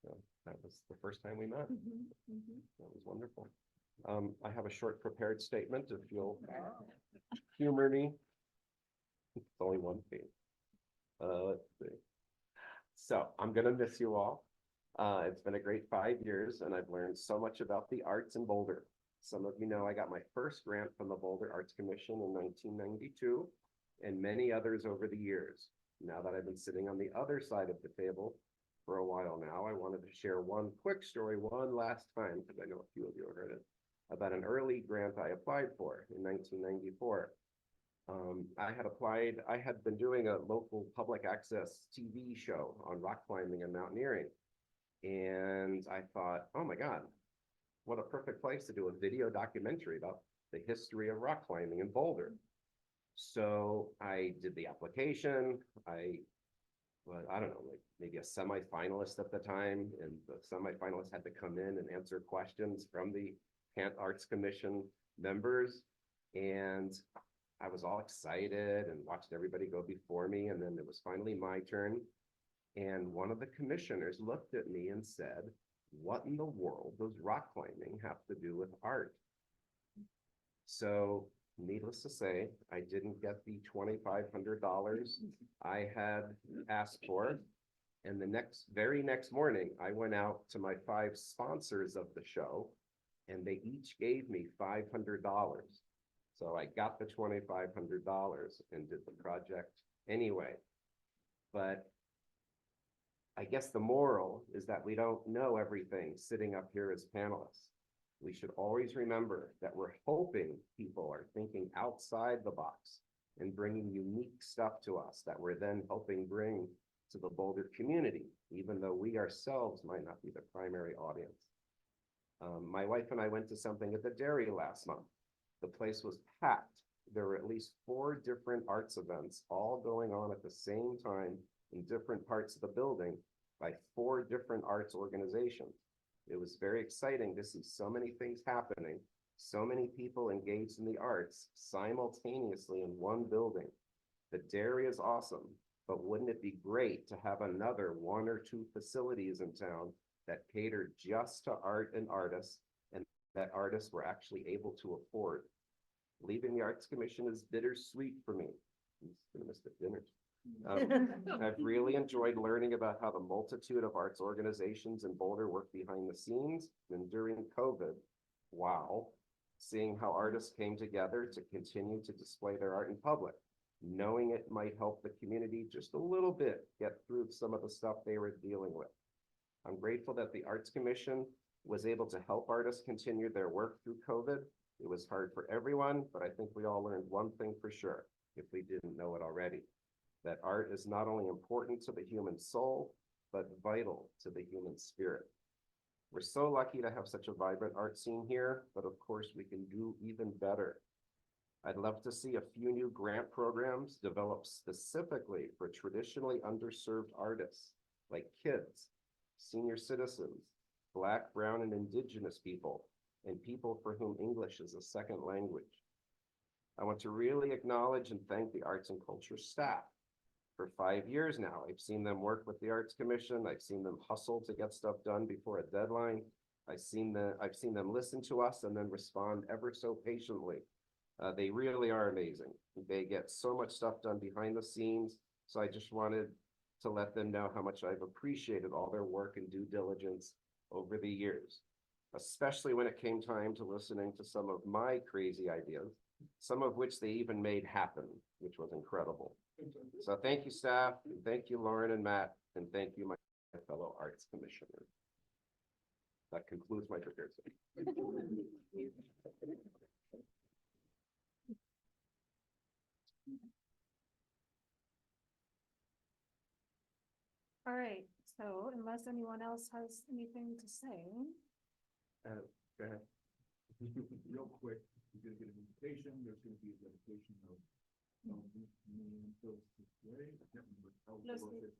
So that was the first time we met. That was wonderful. I have a short prepared statement if you'll humor me. It's only one page. Let's see. So I'm gonna miss you all. It's been a great 5 years and I've learned so much about the arts in Boulder. Some of you know I got my first grant from the Boulder Arts Commission in 1992 and many others over the years. Now that I've been sitting on the other side of the table for a while now, I wanted to share one quick story one last time, because I know a few of you have heard it, about an early grant I applied for in 1994. I had been doing a local public access TV show on rock climbing and mountaineering. And I thought, oh my God, what a perfect place to do a video documentary about the history of rock climbing in Boulder. So I did the application. I don't know, like maybe a semi-finalist at the time, and the semi-finalists had to come in and answer questions from the Kent Arts Commission members. And I was all excited and watched everybody go before me. And then it was finally my turn. And one of the commissioners looked at me and said, what in the world does rock climbing have to do with art? So needless to say, I didn't get the $2,500 I had asked for. And the very next morning, I went out to my 5 sponsors of the show, and they each gave me $500. So I got the $2,500 and did the project anyway. But I guess the moral is that we don't know everything sitting up here as panelists. We should always remember that we're hoping people are thinking outside the box and bringing unique stuff to us that we're then helping bring to the Boulder community, even though we ourselves might not be the primary audience. My wife and I went to something at the dairy last month. The place was packed. There were at least 4 different arts events all going on at the same time in different parts of the building by 4 different arts organizations. It was very exciting to see so many things happening, so many people engaged in the arts simultaneously in one building. The dairy is awesome, but wouldn't it be great to have another 1 or 2 facilities in town that cater just to art and artists, and that artists were actually able to afford? Leaving the Arts Commission is bittersweet for me. I'm just gonna miss the dinners. I've really enjoyed learning about how the multitude of arts organizations in Boulder work behind the scenes, and during COVID, wow, seeing how artists came together to continue to display their art in public, knowing it might help the community just a little bit get through some of the stuff they were dealing with. I'm grateful that the Arts Commission was able to help artists continue their work through COVID. It was hard for everyone, but I think we all learned one thing for sure, if we didn't know it already, that art is not only important to the human soul, but vital to the human spirit. We're so lucky to have such a vibrant art scene here, but of course we can do even better. I'd love to see a few new grant programs developed specifically for traditionally underserved artists, like kids, senior citizens, Black, Brown, and Indigenous people, and people for whom English is a second language. I want to really acknowledge and thank the Arts and Culture staff. For 5 years now, I've seen them work with the Arts Commission. I've seen them hustle to get stuff done before a deadline. I've seen them listen to us and then respond ever so patiently. They really are amazing. They get so much stuff done behind the scenes. So I just wanted to let them know how much I've appreciated all their work and due diligence over the years, especially when it came time to listening to some of my crazy ideas, some of which they even made happen, which was incredible. So thank you, staff, and thank you, Lauren and Matt, and thank you, my fellow Arts Commissioners. That concludes my prepared statement. All right, so unless anyone else has anything to say. Go ahead. Real quick, you're gonna get an invitation, there's gonna be a dedication of I can't remember how it Los- was.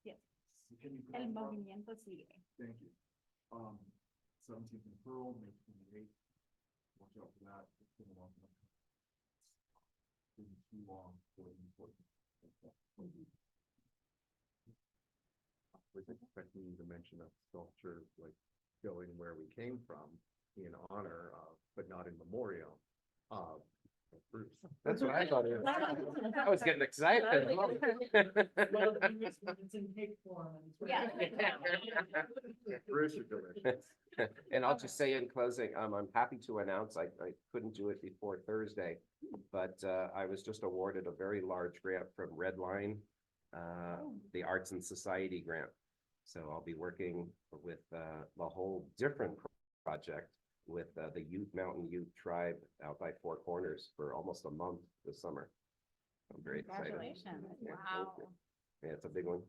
yes. Can you put El on top? movimiento sigue. Thank you. 17th and Pearl, May 28th. Watch out for that. It's been a long time. It's been too long for the important. Was expecting you to mention a sculpture like going where we came from in honor of, but not in memorial of Bruce. That's what I thought. I was getting excited. Well, it's in cake form. And it's ready. Bruce is delicious. And I'll just say in closing, I'm happy to announce, I couldn't do it before Thursday, but I was just awarded a very large grant from Redline, the Arts and Society grant. So I'll be working with a whole different project with the Mountain Ute tribe out by Four Corners for almost a month this summer. I'm very excited. Congratulations. Yeah, Wow. thank you. Yeah, it's a big one.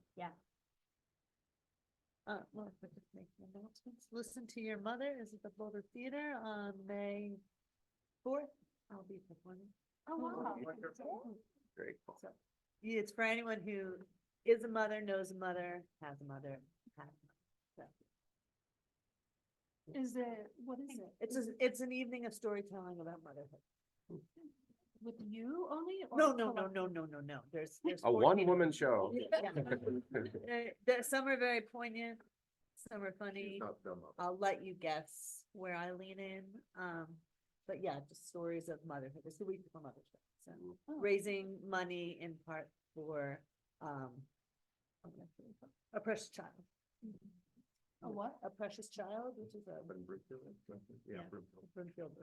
Well, if we just make the announcements, listen to your mother is at the Boulder Theater on May 4th. I'll be performing. Oh, wow. Very cool. So it's for anyone who is a mother, knows a mother, has a mother, has a mother. So Is it, what is it? it's an evening of storytelling about motherhood. With you only? or No, no, no, collective? no, no, no, no. There's A 14 one-woman show. Some are very poignant, some are funny. Not dumb up. I'll let you guess where I lean in. but yeah, just stories of motherhood. It's the week before Mother's Day. So Oh. raising money in part for, a precious child. A what? A precious child, which is a But Brookfield, yeah, Yeah. Brookfield.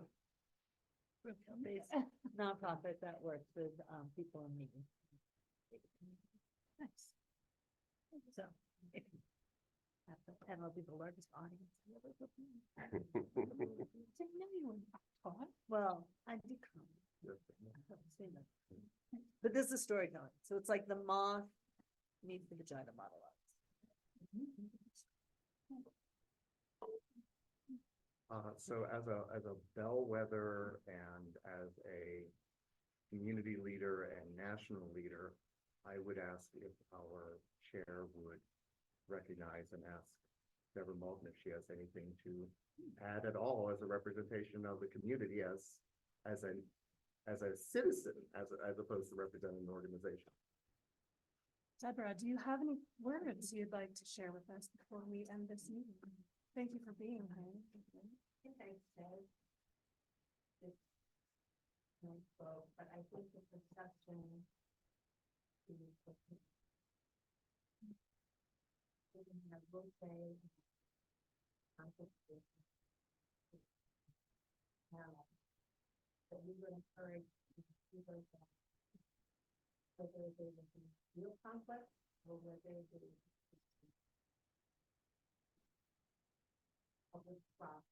Brookfield-based nonprofit that works with, people in need. Nice. So, if you have the, and it'll be the largest audience. I've ever been. Didn't know you were taught. Well, I do come. I haven't seen it. But this is storytelling, so it's like the moth meets the vagina monologues. So as a bellwether and as a community leader and national leader, I would ask if our chair would recognize and ask Deborah Malton if she has anything to add at all as a representation of the community as a citizen, as opposed to representing an organization. Deborah, do you have any words you'd like to share with us before we end this meeting? Thank you for being here. I think I said this, but I think the perception is have both say that we would encourage people that whether there is a real conflict or whether there is public trust.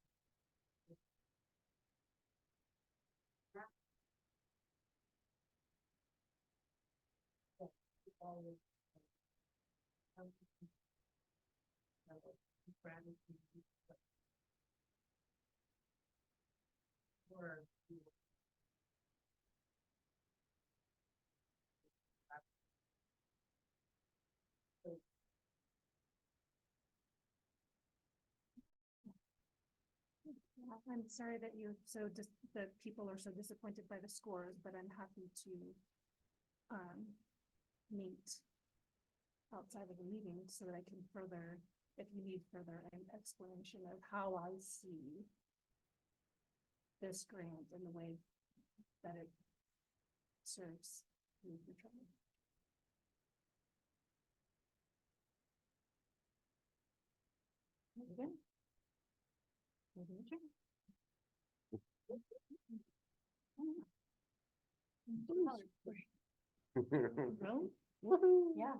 Always or I'm sorry that you're so that people are so disappointed by the scores, but I'm happy to meet outside of the meeting so that I can further, if you need further an explanation of how I see this grant and the way that it serves youth in trouble. Okay. Really? yeah.